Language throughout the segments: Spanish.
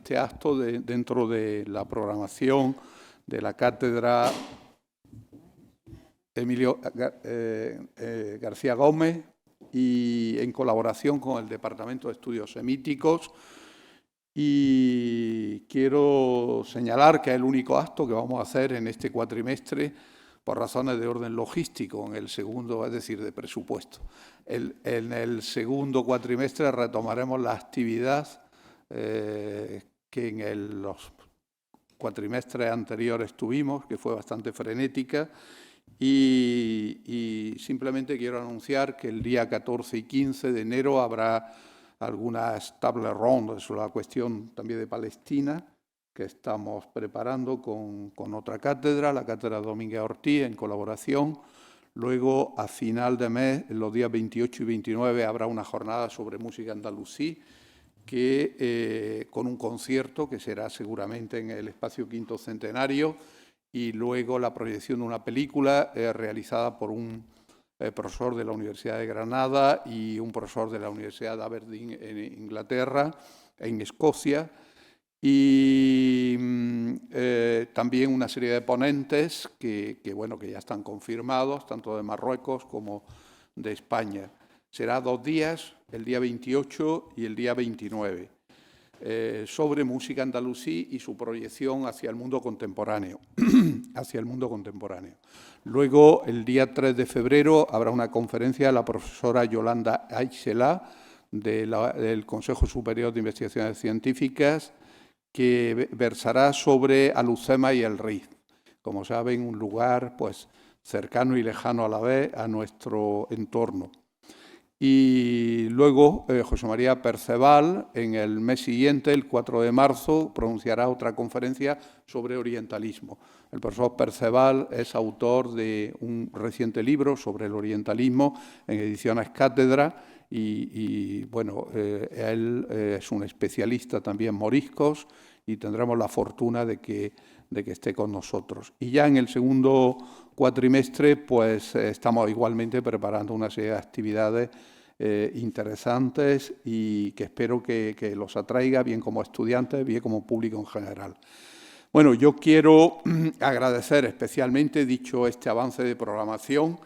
este acto dentro de la programación de la Cátedra Emilio García Gómez y en colaboración con el Departamento de Estudios Semíticos. Y quiero señalar que es el único acto que vamos a hacer en este cuatrimestre por razones de orden logístico, en el segundo, es decir, de presupuesto. En el segundo cuatrimestre retomaremos la actividad que en los cuatrimestres anteriores tuvimos, que fue bastante frenética, y simplemente quiero anunciar que el día 14 y 15 de enero habrá algunas table rondes sobre la cuestión también de Palestina, que estamos preparando con otra cátedra, la Cátedra Domínguez Ortiz, en colaboración. Luego, a final de mes, en los días 28 y 29, habrá una jornada sobre música andalusí, que, con un concierto que será seguramente en el Espacio Quinto Centenario, y luego la proyección de una película realizada por un profesor de la Universidad de Granada y un profesor de la Universidad de Aberdeen en Inglaterra, en Escocia, y también una serie de ponentes que ya están confirmados, tanto de Marruecos como de España. Será 2 días, el día 28 y el día 29, sobre música andalusí y su proyección hacia el mundo contemporáneo. hacia el mundo contemporáneo. Luego, el día 3 de febrero, habrá una conferencia de la profesora Yolanda Aixelá, del Consejo Superior de Investigaciones Científicas, que versará sobre Alucema y el Riz. Como saben, un lugar pues, cercano y lejano a la vez a nuestro entorno. Y luego José María Perceval, en el mes siguiente, el 4 de marzo, pronunciará otra conferencia sobre orientalismo. El profesor Perceval es autor de un reciente libro sobre el orientalismo en Ediciones Cátedra y él es un especialista también en moriscos y tendremos la fortuna de que esté con nosotros. Y ya en el segundo cuatrimestre, pues estamos igualmente preparando una serie de actividades interesantes y que espero que los atraiga, bien como estudiantes, bien como público en general. Bueno, yo quiero agradecer especialmente, dicho este avance de programación,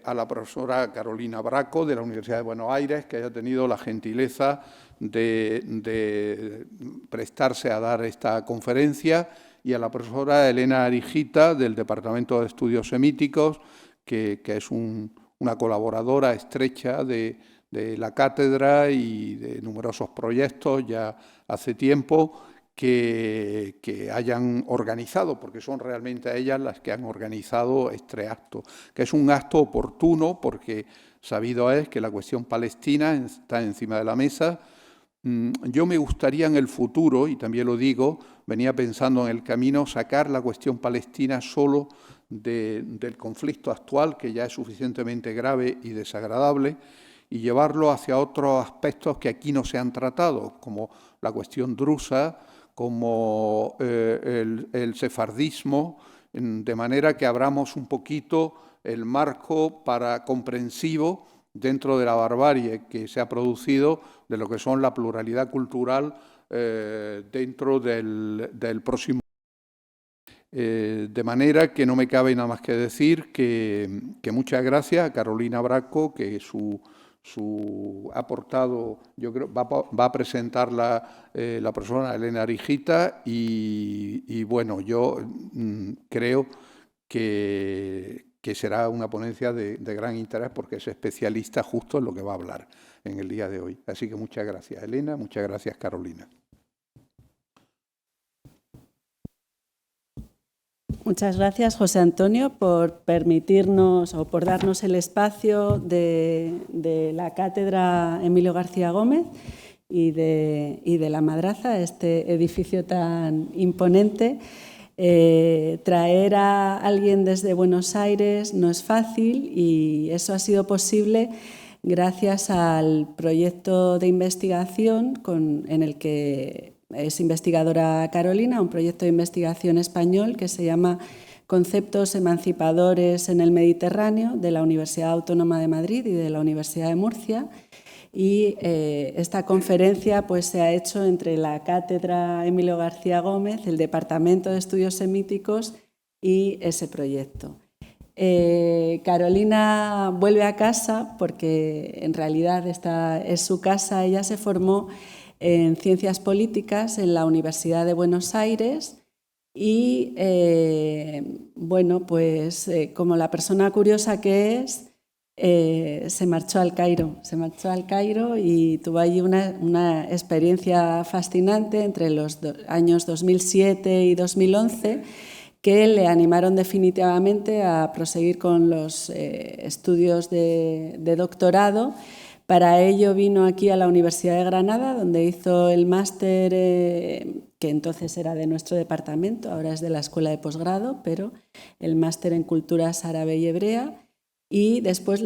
a la profesora Carolina Braco, de la Universidad de Buenos Aires, que haya tenido la gentileza de prestarse a dar esta conferencia, y a la profesora Elena Arijita, del Departamento de Estudios Semíticos, que es una colaboradora estrecha de la cátedra y de numerosos proyectos ya hace tiempo, que hayan organizado, porque son realmente ellas las que han organizado este acto, que es un acto oportuno porque sabido es que la cuestión palestina está encima de la mesa. Yo me gustaría en el futuro, y también lo digo, venía pensando en el camino, sacar la cuestión palestina solo del conflicto actual, que ya es suficientemente grave y desagradable, y llevarlo hacia otros aspectos que aquí no se han tratado, como la cuestión drusa, como el sefardismo, de manera que abramos un poquito el marco comprensivo dentro de la barbarie que se ha producido de lo que son la pluralidad cultural dentro del próximo. De manera que no me cabe nada más que decir que muchas gracias a Carolina Braco, que ha aportado, yo creo, va a presentar la profesora Elena Arijita y bueno, yo creo que será una ponencia de gran interés porque es especialista justo en lo que va a hablar en el día de hoy. Así que muchas gracias, Elena, muchas gracias, Carolina. Muchas gracias, José Antonio, por permitirnos o por darnos el espacio de la Cátedra Emilio García Gómez y de la Madraza, este edificio tan imponente. Traer a alguien desde Buenos Aires no es fácil y eso ha sido posible gracias al proyecto de investigación en el que es investigadora Carolina, un proyecto de investigación español que se llama conceptos emancipadores en el Mediterráneo de la Universidad Autónoma de Madrid y de la Universidad de Murcia. Y esta conferencia pues, se ha hecho entre la Cátedra Emilio García Gómez, el Departamento de Estudios Semíticos y ese proyecto. Carolina vuelve a casa porque en realidad esta es su casa. Ella se formó en Ciencias Políticas en la Universidad de Buenos Aires y, bueno, pues como la persona curiosa que es, se marchó al Cairo y tuvo allí una experiencia fascinante entre los años 2007 y 2011 que le animaron definitivamente a proseguir con los estudios de doctorado. Para ello vino aquí a la Universidad de Granada, donde hizo el máster, que entonces era de nuestro departamento, ahora es de la Escuela de Posgrado, pero el máster en Culturas Árabe y Hebrea, y después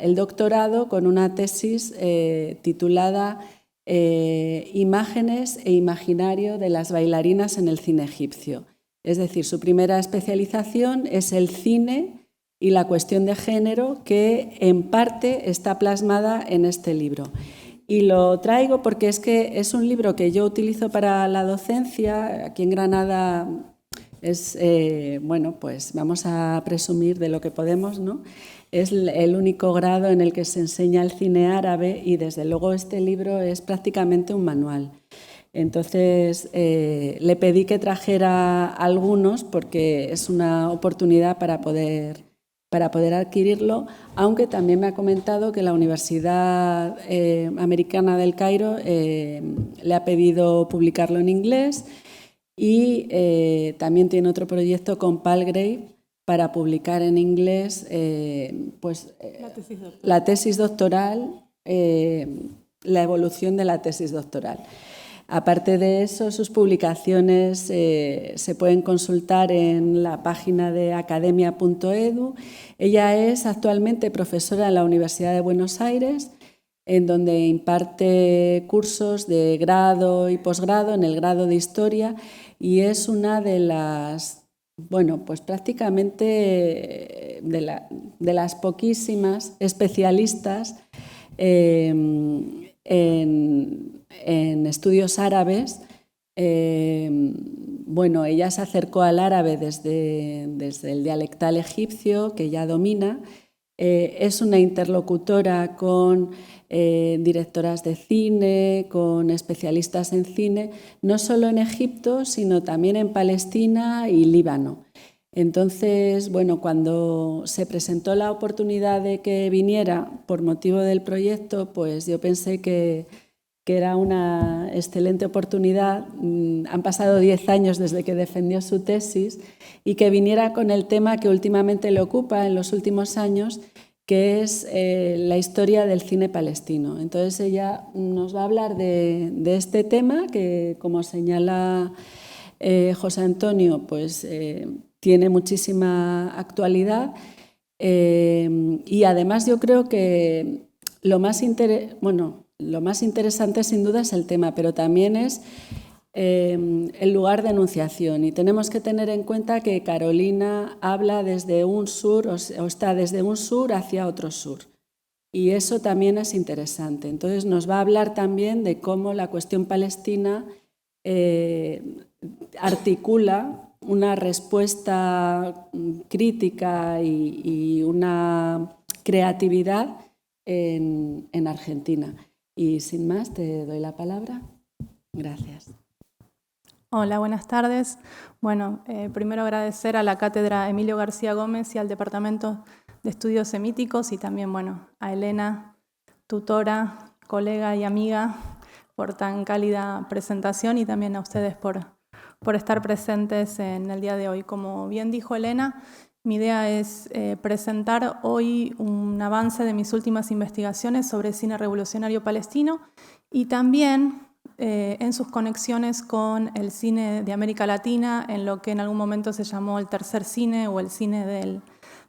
el doctorado con una tesis titulada Imágenes e imaginario de las bailarinas en el cine egipcio. Es decir, su primera especialización es el cine y la cuestión de género, que en parte está plasmada en este libro. Y lo traigo porque es que es un libro que yo utilizo para la docencia. Aquí en Granada es, bueno, pues vamos a presumir de lo que podemos, ¿no? Es el único grado en el que se enseña el cine árabe y desde luego este libro es prácticamente un manual. Entonces le pedí que trajera algunos porque es una oportunidad para poder adquirirlo, aunque también me ha comentado que la Universidad Americana del Cairo le ha pedido publicarlo en inglés y también tiene otro proyecto con Palgrave para publicar en inglés la tesis doctoral, la evolución de la tesis doctoral. Aparte de eso, sus publicaciones se pueden consultar en la página de academia.edu. Ella es actualmente profesora en la Universidad de Buenos Aires, en donde imparte cursos de grado y posgrado en el grado de Historia, y es una de las, bueno, pues prácticamente de las poquísimas especialistas en estudios árabes. Bueno, ella se acercó al árabe desde el dialectal egipcio, que ya domina. Es una interlocutora con directoras de cine, con especialistas en cine, no solo en Egipto, sino también en Palestina y Líbano. Entonces, bueno, cuando se presentó la oportunidad de que viniera por motivo del proyecto, pues yo pensé que era una excelente oportunidad. Han pasado 10 años desde que defendió su tesis y que viniera con el tema que últimamente le ocupa en los últimos años, que es la historia del cine palestino. Entonces ella nos va a hablar de este tema que, como señala José Antonio, pues tiene muchísima actualidad y además yo creo que lo más interesante sin duda es el tema, pero también es el lugar de enunciación. Y tenemos que tener en cuenta que Carolina habla desde un sur, o está desde un sur hacia otro sur. Y eso también es interesante. Entonces nos va a hablar también de cómo la cuestión palestina articula una respuesta crítica y una creatividad en Argentina. Y sin más, te doy la palabra. Gracias. Hola, buenas tardes. Bueno, primero agradecer a la Cátedra Emilio García Gómez y al Departamento de Estudios Semíticos y también, bueno, a Elena, tutora, colega y amiga, por tan cálida presentación y también a ustedes por estar presentes en el día de hoy. Como bien dijo Elena, mi idea es presentar hoy un avance de mis últimas investigaciones sobre cine revolucionario palestino y también en sus conexiones con el cine de América Latina, en lo que en algún momento se llamó el tercer cine o el cine del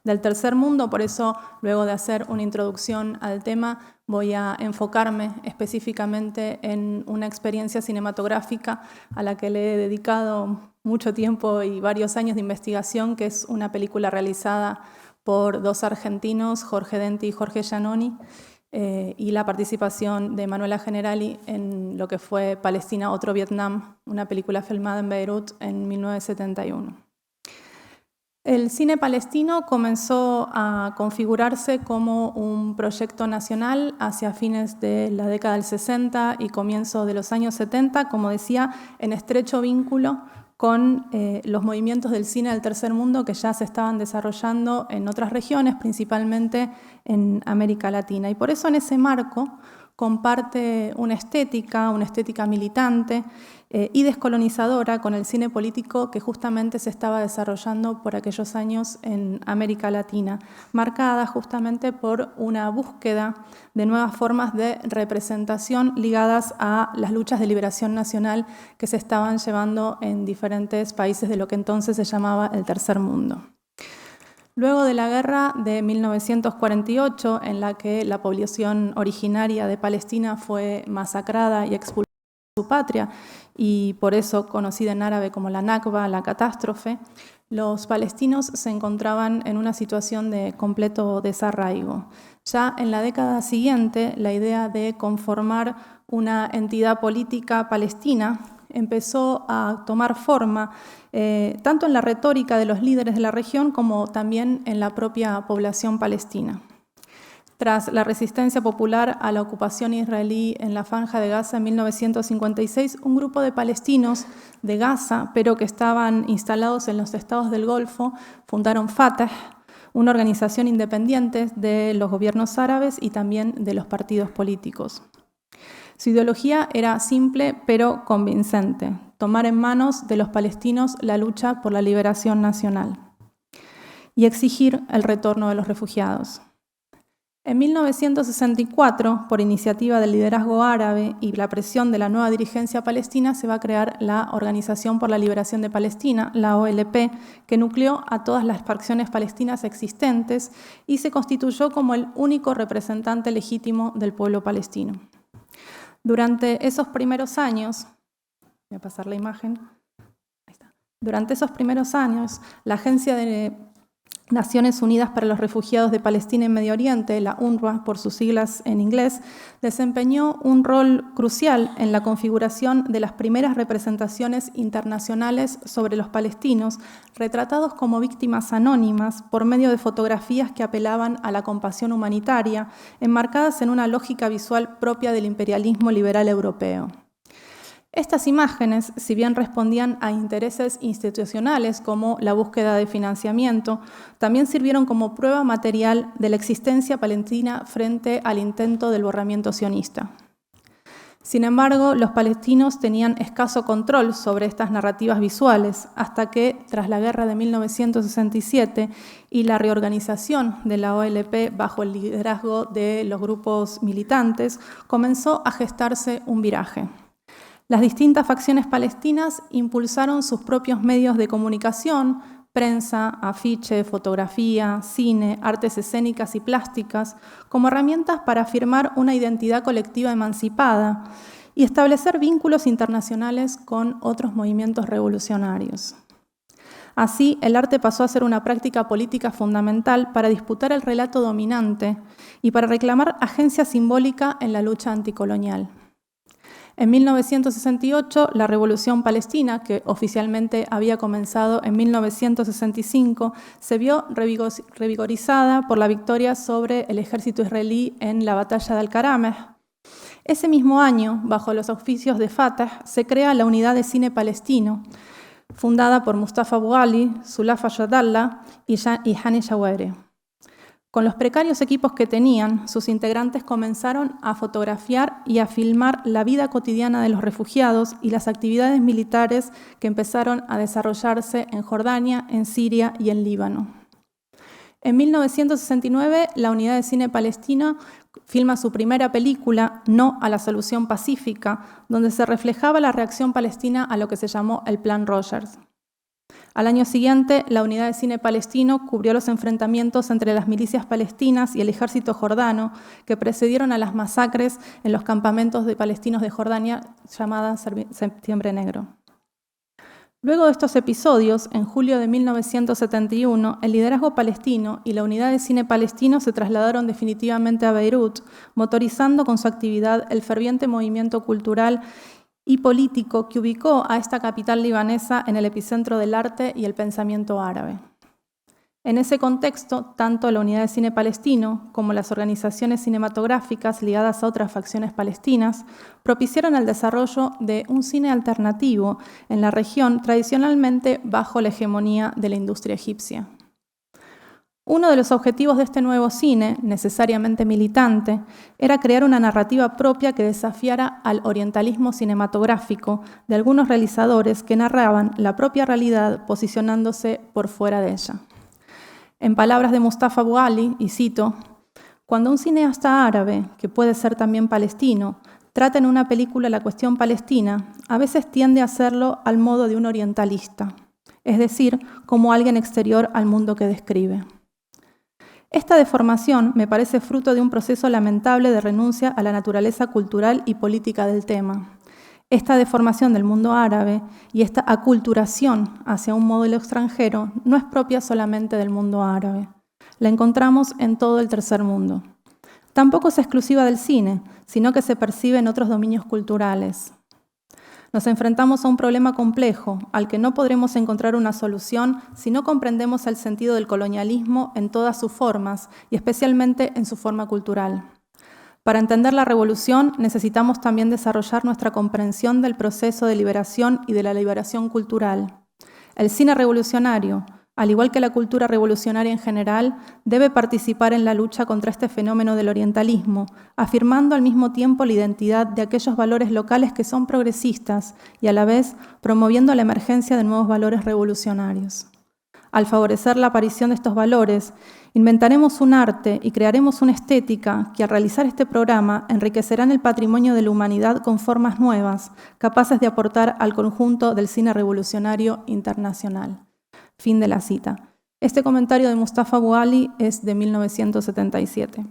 del tercer mundo. Por eso, luego de hacer una introducción al tema, voy a enfocarme específicamente en una experiencia cinematográfica a la que le he dedicado mucho tiempo y varios años de investigación, que es una película realizada por dos argentinos, Jorge Denti y Jorge Giannoni, y la participación de Manuela Generali en lo que fue Palestina, Otro Vietnam, una película filmada en Beirut en 1971. El cine palestino comenzó a configurarse como un proyecto nacional hacia fines de la década del 60 y comienzo de los años 70, como decía, en estrecho vínculo con los movimientos del cine del tercer mundo que ya se estaban desarrollando en otras regiones, principalmente en América Latina. Y por eso en ese marco comparte una estética militante y descolonizadora con el cine político que justamente se estaba desarrollando por aquellos años en América Latina, marcada justamente por una búsqueda de nuevas formas de representación ligadas a las luchas de liberación nacional que se estaban llevando en diferentes países de lo que entonces se llamaba el tercer mundo. Luego de la guerra de 1948, en la que la población originaria de Palestina fue masacrada y expulsada de su patria, y por eso conocida en árabe como la Nakba, la catástrofe, los palestinos se encontraban en una situación de completo desarraigo. Ya en la década siguiente, la idea de conformar una entidad política palestina empezó a tomar forma tanto en la retórica de los líderes de la región como también en la propia población palestina. Tras la resistencia popular a la ocupación israelí en la Franja de Gaza en 1956, un grupo de palestinos de Gaza, pero que estaban instalados en los estados del Golfo, fundaron Fatah, una organización independiente de los gobiernos árabes y también de los partidos políticos. Su ideología era simple pero convincente: tomar en manos de los palestinos la lucha por la liberación nacional y exigir el retorno de los refugiados. En 1964, por iniciativa del liderazgo árabe y la presión de la nueva dirigencia palestina, se va a crear la Organización por la Liberación de Palestina, la OLP, que nucleó a todas las facciones palestinas existentes y se constituyó como el único representante legítimo del pueblo palestino. Durante esos primeros años, voy a pasar la imagen. Ahí está. Durante esos primeros años, la Agencia de Naciones Unidas para los Refugiados de Palestina y Medio Oriente, la UNRWA por sus siglas en inglés, desempeñó un rol crucial en la configuración de las primeras representaciones internacionales sobre los palestinos, retratados como víctimas anónimas por medio de fotografías que apelaban a la compasión humanitaria, enmarcadas en una lógica visual propia del imperialismo liberal europeo. Estas imágenes, si bien respondían a intereses institucionales como la búsqueda de financiamiento, también sirvieron como prueba material de la existencia palestina frente al intento del borramiento sionista. Sin embargo, los palestinos tenían escaso control sobre estas narrativas visuales, hasta que, tras la guerra de 1967 y la reorganización de la OLP bajo el liderazgo de los grupos militantes, comenzó a gestarse un viraje. Las distintas facciones palestinas impulsaron sus propios medios de comunicación, prensa, afiche, fotografía, cine, artes escénicas y plásticas, como herramientas para afirmar una identidad colectiva emancipada y establecer vínculos internacionales con otros movimientos revolucionarios. Así, el arte pasó a ser una práctica política fundamental para disputar el relato dominante y para reclamar agencia simbólica en la lucha anticolonial. En 1968, la Revolución Palestina, que oficialmente había comenzado en 1965, se vio revigorizada por la victoria sobre el ejército israelí en la batalla de Al-Karameh. Ese mismo año, bajo los auspicios de Fatah, se crea la Unidad de Cine Palestino, fundada por Mustafa Abu Ali, Zulafa Jadallah y Hani Shawere. Con los precarios equipos que tenían, sus integrantes comenzaron a fotografiar y a filmar la vida cotidiana de los refugiados y las actividades militares que empezaron a desarrollarse en Jordania, en Siria y en Líbano. En 1969, la Unidad de Cine Palestino filma su primera película, No a la Solución Pacífica, donde se reflejaba la reacción palestina a lo que se llamó el Plan Rogers. Al año siguiente, la Unidad de Cine Palestino cubrió los enfrentamientos entre las milicias palestinas y el ejército jordano que precedieron a las masacres en los campamentos de palestinos de Jordania llamadas Septiembre Negro. Luego de estos episodios, en julio de 1971, el liderazgo palestino y la Unidad de Cine Palestino se trasladaron definitivamente a Beirut, motorizando con su actividad el ferviente movimiento cultural y político que ubicó a esta capital libanesa en el epicentro del arte y el pensamiento árabe. En ese contexto, tanto la Unidad de Cine Palestino como las organizaciones cinematográficas ligadas a otras facciones palestinas propiciaron el desarrollo de un cine alternativo en la región tradicionalmente bajo la hegemonía de la industria egipcia. Uno de los objetivos de este nuevo cine, necesariamente militante, era crear una narrativa propia que desafiara al orientalismo cinematográfico de algunos realizadores que narraban la propia realidad posicionándose por fuera de ella. En palabras de Mustafa Abu Ali, y cito, «Cuando un cineasta árabe, que puede ser también palestino, trata en una película la cuestión palestina, a veces tiende a hacerlo al modo de un orientalista, es decir, como alguien exterior al mundo que describe». Esta deformación me parece fruto de un proceso lamentable de renuncia a la naturaleza cultural y política del tema. Esta deformación del mundo árabe y esta aculturación hacia un modelo extranjero no es propia solamente del mundo árabe. La encontramos en todo el tercer mundo. Tampoco es exclusiva del cine, sino que se percibe en otros dominios culturales. Nos enfrentamos a un problema complejo, al que no podremos encontrar una solución si no comprendemos el sentido del colonialismo en todas sus formas, y especialmente en su forma cultural. Para entender la revolución, necesitamos también desarrollar nuestra comprensión del proceso de liberación y de la liberación cultural. El cine revolucionario, al igual que la cultura revolucionaria en general, debe participar en la lucha contra este fenómeno del orientalismo, afirmando al mismo tiempo la identidad de aquellos valores locales que son progresistas y a la vez promoviendo la emergencia de nuevos valores revolucionarios. Al favorecer la aparición de estos valores, inventaremos un arte y crearemos una estética que al realizar este programa enriquecerán el patrimonio de la humanidad con formas nuevas, capaces de aportar al conjunto del cine revolucionario internacional. Fin de la cita. Este comentario de Mustafa Abu Ali es de 1977.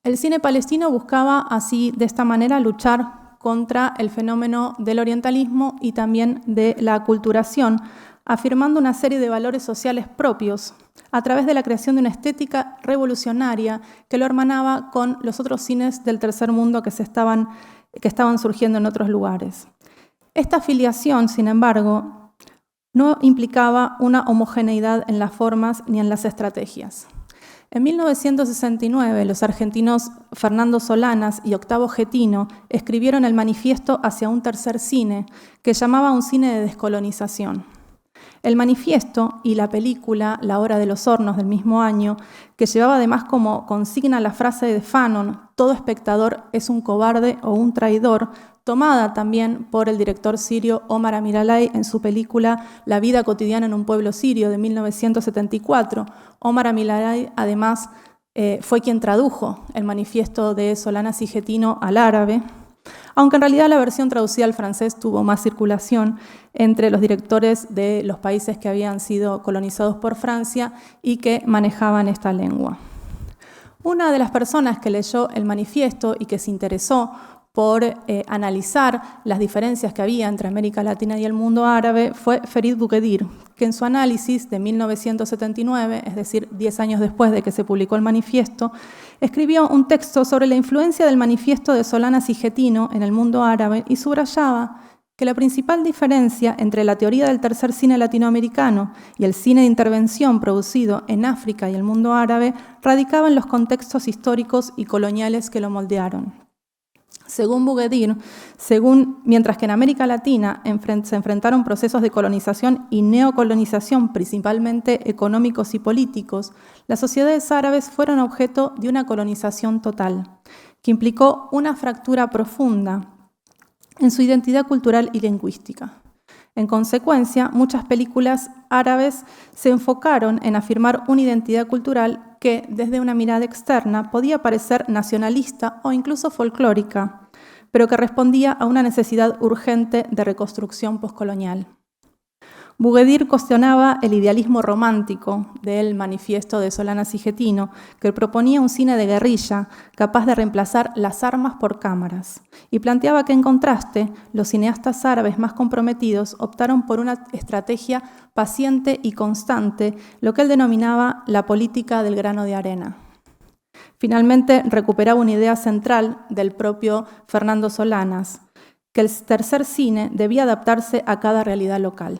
El cine palestino buscaba así, de esta manera, luchar contra el fenómeno del orientalismo y también de la aculturación, afirmando una serie de valores sociales propios a través de la creación de una estética revolucionaria que lo hermanaba con los otros cines del tercer mundo que estaban surgiendo en otros lugares. Esta afiliación, sin embargo, no implicaba una homogeneidad en las formas ni en las estrategias. En 1969, los argentinos Fernando Solanas y Octavo Getino escribieron el manifiesto hacia un tercer cine, que llamaba un cine de descolonización. El manifiesto y la película La Hora de los Hornos del mismo año, que llevaba además como consigna la frase de Fanon, «Todo espectador es un cobarde o un traidor», tomada también por el director sirio Omar Amiralay en su película La vida cotidiana en un pueblo sirio de 1974. Omar Amiralay, además, fue quien tradujo el manifiesto de Solanas y Getino al árabe, aunque en realidad la versión traducida al francés tuvo más circulación entre los directores de los países que habían sido colonizados por Francia y que manejaban esta lengua. Una de las personas que leyó el manifiesto y que se interesó por analizar las diferencias que había entre América Latina y el mundo árabe fue Ferit Bouguedir, que en su análisis de 1979, es decir, 10 años después de que se publicó el manifiesto, escribió un texto sobre la influencia del manifiesto de Solanas y Getino en el mundo árabe y subrayaba que la principal diferencia entre la teoría del tercer cine latinoamericano y el cine de intervención producido en África y el mundo árabe radicaba en los contextos históricos y coloniales que lo moldearon. Según Bouguedir, mientras que en América Latina se enfrentaron procesos de colonización y neocolonización, principalmente económicos y políticos, las sociedades árabes fueron objeto de una colonización total, que implicó una fractura profunda en su identidad cultural y lingüística. En consecuencia, muchas películas árabes se enfocaron en afirmar una identidad cultural que, desde una mirada externa, podía parecer nacionalista o incluso folclórica, pero que respondía a una necesidad urgente de reconstrucción poscolonial. Boughedir cuestionaba el idealismo romántico del Manifiesto de Solana Sigetino, que proponía un cine de guerrilla capaz de reemplazar las armas por cámaras, y planteaba que, en contraste, los cineastas árabes más comprometidos optaron por una estrategia paciente y constante, lo que él denominaba la política del grano de arena. Finalmente, recuperaba una idea central del propio Fernando Solanas, que el tercer cine debía adaptarse a cada realidad local.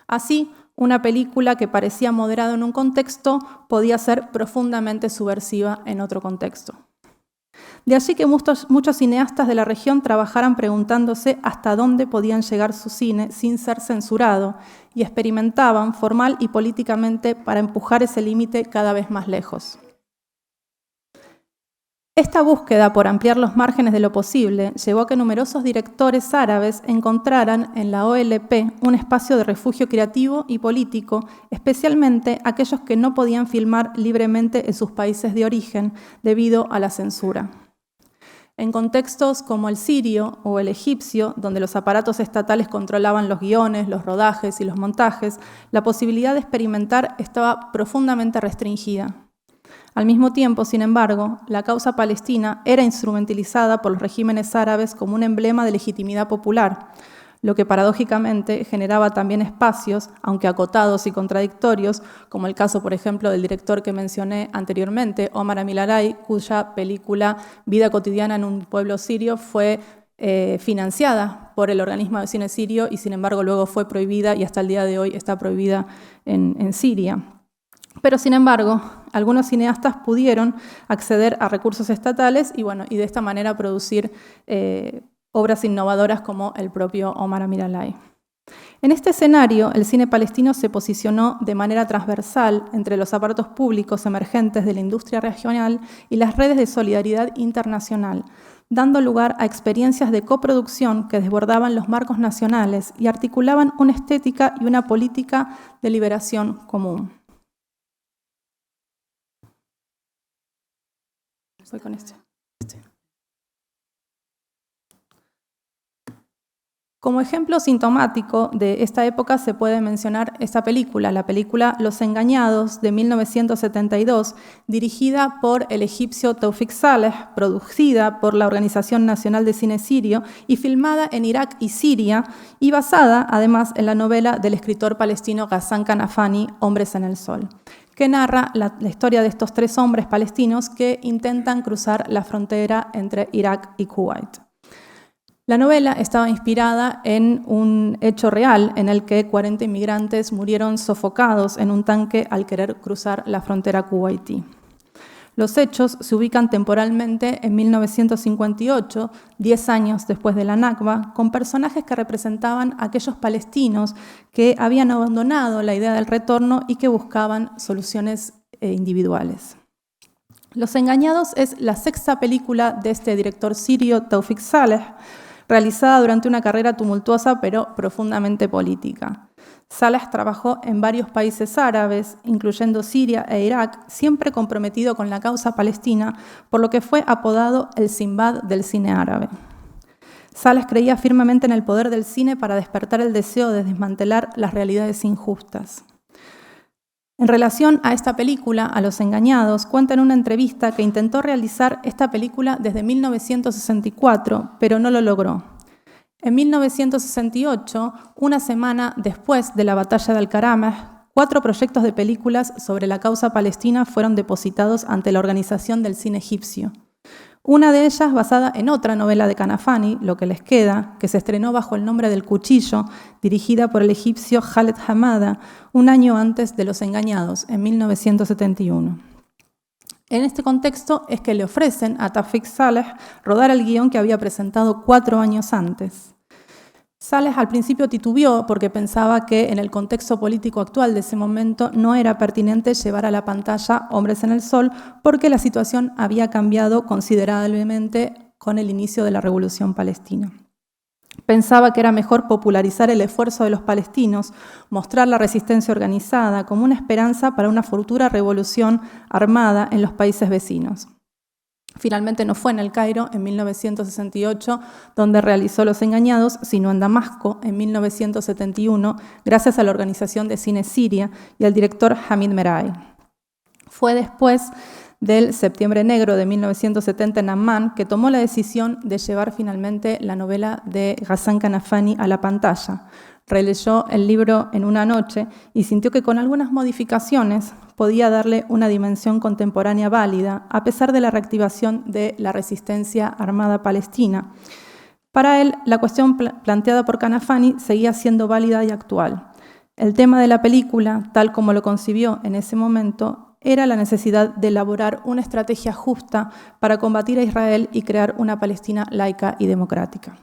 Así, una película que parecía moderada en un contexto podía ser profundamente subversiva en otro contexto. De allí que muchos cineastas de la región trabajaran preguntándose hasta dónde podían llegar su cine sin ser censurado y experimentaban formal y políticamente para empujar ese límite cada vez más lejos. Esta búsqueda por ampliar los márgenes de lo posible llevó a que numerosos directores árabes encontraran en la OLP un espacio de refugio creativo y político, especialmente aquellos que no podían filmar libremente en sus países de origen debido a la censura. En contextos como el sirio o el egipcio, donde los aparatos estatales controlaban los guiones, los rodajes y los montajes, la posibilidad de experimentar estaba profundamente restringida. Al mismo tiempo, sin embargo, la causa palestina era instrumentalizada por los regímenes árabes como un emblema de legitimidad popular, lo que paradójicamente generaba también espacios, aunque acotados y contradictorios, como el caso, por ejemplo, del director que mencioné anteriormente, Omar Amilalai, cuya película Vida cotidiana en un pueblo sirio fue financiada por el organismo de cine sirio y, sin embargo, luego fue prohibida y hasta el día de hoy está prohibida en Siria. Pero, sin embargo, algunos cineastas pudieron acceder a recursos estatales y de esta manera producir obras innovadoras como el propio Omar Amilalai. En este escenario, el cine palestino se posicionó de manera transversal entre los aparatos públicos emergentes de la industria regional y las redes de solidaridad internacional, dando lugar a experiencias de coproducción que desbordaban los marcos nacionales y articulaban una estética y una política de liberación común. Voy con este. Como ejemplo sintomático de esta época se puede mencionar esta película, la película Los Engañados de 1972, dirigida por el egipcio Tawfik Saleh, producida por la Organización Nacional de Cine Sirio y filmada en Irak y Siria, y basada además en la novela del escritor palestino Ghassan Kanafani, Hombres en el Sol, que narra la historia de estos tres hombres palestinos que intentan cruzar la frontera entre Irak y Kuwait. La novela estaba inspirada en un hecho real en el que 40 inmigrantes murieron sofocados en un tanque al querer cruzar la frontera kuwaití. Los hechos se ubican temporalmente en 1958, 10 años después de la Nakba, con personajes que representaban a aquellos palestinos que habían abandonado la idea del retorno y que buscaban soluciones individuales. Los Engañados es la sexta película de este director sirio Tawfik Saleh, realizada durante una carrera tumultuosa pero profundamente política. Saleh trabajó en varios países árabes, incluyendo Siria e Irak, siempre comprometido con la causa palestina, por lo que fue apodado el Sinbad del cine árabe. Saleh creía firmemente en el poder del cine para despertar el deseo de desmantelar las realidades injustas. En relación a esta película, a Los Engañados, cuenta en una entrevista que intentó realizar esta película desde 1964, pero no lo logró. En 1968, una semana después de la batalla de Al-Karamah, 4 proyectos de películas sobre la causa palestina fueron depositados ante la Organización del Cine Egipcio. Una de ellas basada en otra novela de Kanafani, Lo que les queda, que se estrenó bajo el nombre del Cuchillo, dirigida por el egipcio Khaled Hamada, un año antes de Los Engañados, en 1971. En este contexto es que le ofrecen a Tawfik Saleh rodar el guión que había presentado 4 años antes. Saleh al principio titubeó porque pensaba que en el contexto político actual de ese momento no era pertinente llevar a la pantalla Hombres en el Sol porque la situación había cambiado considerablemente con el inicio de la Revolución Palestina. Pensaba que era mejor popularizar el esfuerzo de los palestinos, mostrar la resistencia organizada como una esperanza para una futura revolución armada en los países vecinos. Finalmente no fue en El Cairo, en 1968, donde realizó Los Engañados, sino en Damasco, en 1971, gracias a la Organización de Cine Siria y al director Hamid Merai. Fue después del Septiembre Negro de 1970 en Amman que tomó la decisión de llevar finalmente la novela de Ghassan Kanafani a la pantalla. Releyó el libro en una noche y sintió que con algunas modificaciones podía darle una dimensión contemporánea válida, a pesar de la reactivación de la resistencia armada palestina. Para él, la cuestión planteada por Kanafani seguía siendo válida y actual. El tema de la película, tal como lo concibió en ese momento, era la necesidad de elaborar una estrategia justa para combatir a Israel y crear una Palestina laica y democrática.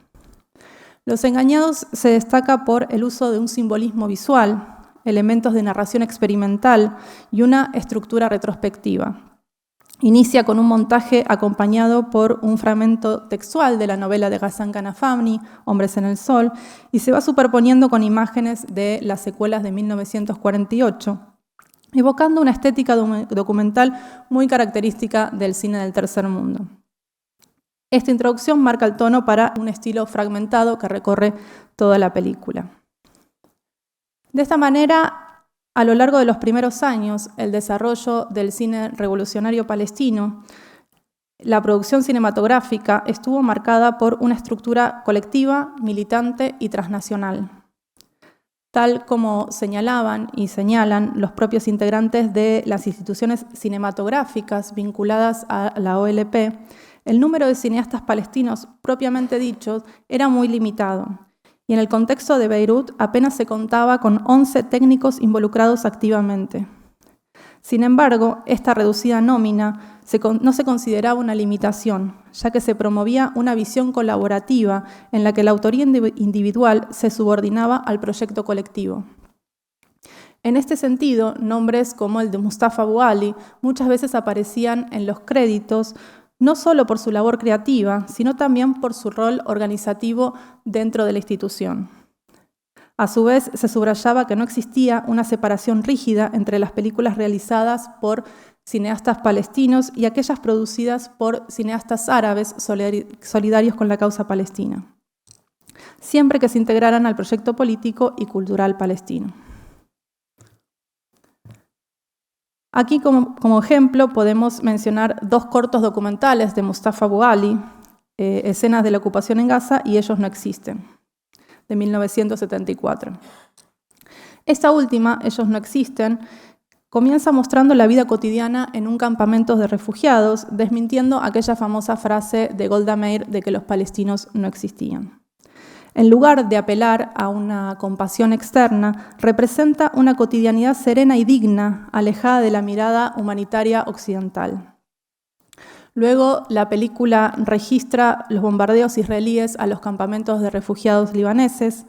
Los Engañados se destaca por el uso de un simbolismo visual, elementos de narración experimental y una estructura retrospectiva. Inicia con un montaje acompañado por un fragmento textual de la novela de Ghassan Kanafani, Hombres en el Sol, y se va superponiendo con imágenes de las secuelas de 1948, evocando una estética documental muy característica del cine del tercer mundo. Esta introducción marca el tono para un estilo fragmentado que recorre toda la película. De esta manera, a lo largo de los primeros años, el desarrollo del cine revolucionario palestino, la producción cinematográfica estuvo marcada por una estructura colectiva, militante y transnacional. Tal como señalaban y señalan los propios integrantes de las instituciones cinematográficas vinculadas a la OLP, el número de cineastas palestinos propiamente dichos era muy limitado, y en el contexto de Beirut apenas se contaba con 11 técnicos involucrados activamente. Sin embargo, esta reducida nómina no se consideraba una limitación, ya que se promovía una visión colaborativa en la que la autoría individual se subordinaba al proyecto colectivo. En este sentido, nombres como el de Mustafa Abu Ali muchas veces aparecían en los créditos, no solo por su labor creativa, sino también por su rol organizativo dentro de la institución. A su vez, se subrayaba que no existía una separación rígida entre las películas realizadas por cineastas palestinos y aquellas producidas por cineastas árabes solidarios con la causa palestina, siempre que se integraran al proyecto político y cultural palestino. Aquí, como ejemplo, podemos mencionar dos cortos documentales de Mustafa Abu Ali, Escenas de la ocupación en Gaza y Ellos no existen, de 1974. Esta última, Ellos no existen, comienza mostrando la vida cotidiana en un campamento de refugiados, desmintiendo aquella famosa frase de Golda Meir de que los palestinos no existían. En lugar de apelar a una compasión externa, representa una cotidianidad serena y digna, alejada de la mirada humanitaria occidental. Luego, la película registra los bombardeos israelíes a los campamentos de refugiados libaneses,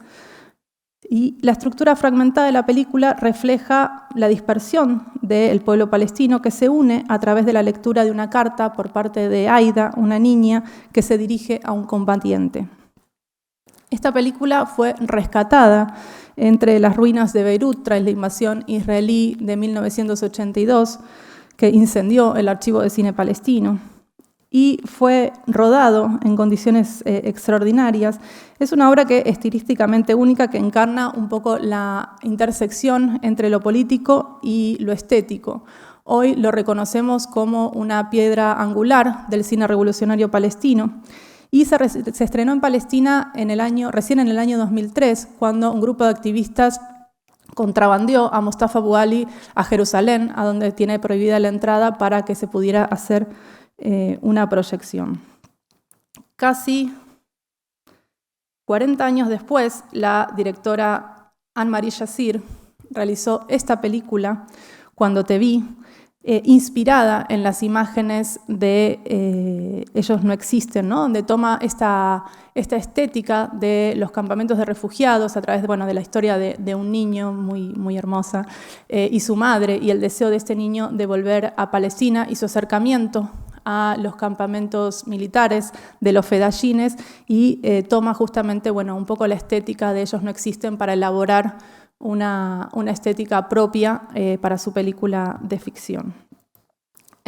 y la estructura fragmentada de la película refleja la dispersión del pueblo palestino que se une a través de la lectura de una carta por parte de Aida, una niña que se dirige a un combatiente. Esta película fue rescatada entre las ruinas de Beirut tras la invasión israelí de 1982, que incendió el archivo de cine palestino, y fue rodado en condiciones extraordinarias. Es una obra que estilísticamente única, que encarna un poco la intersección entre lo político y lo estético. Hoy lo reconocemos como una piedra angular del cine revolucionario palestino. Y se estrenó en Palestina recién en el año 2003, cuando un grupo de activistas contrabandeó a Mustafa Abu Ali a Jerusalén, a donde tiene prohibida la entrada para que se pudiera hacer una proyección. Casi 40 años después, la directora Anne-Marie Yassir realizó esta película, Cuando te vi, inspirada en las imágenes de Ellos no existen, ¿no? Donde toma esta estética de los campamentos de refugiados a través de la historia de un niño muy, muy hermosa y su madre, y el deseo de este niño de volver a Palestina y su acercamiento a los campamentos militares de los fedayines, y toma justamente un poco la estética de Ellos no existen para elaborar una estética propia para su película de ficción.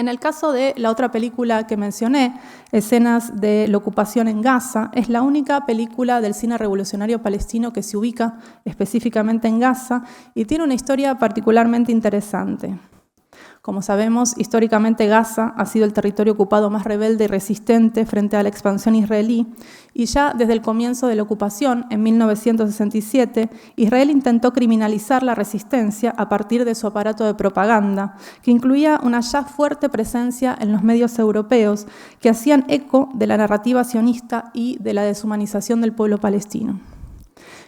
En el caso de la otra película que mencioné, Escenas de la ocupación en Gaza, es la única película del cine revolucionario palestino que se ubica específicamente en Gaza y tiene una historia particularmente interesante. Como sabemos, históricamente Gaza ha sido el territorio ocupado más rebelde y resistente frente a la expansión israelí, y ya desde el comienzo de la ocupación, en 1967, Israel intentó criminalizar la resistencia a partir de su aparato de propaganda, que incluía una ya fuerte presencia en los medios europeos que hacían eco de la narrativa sionista y de la deshumanización del pueblo palestino.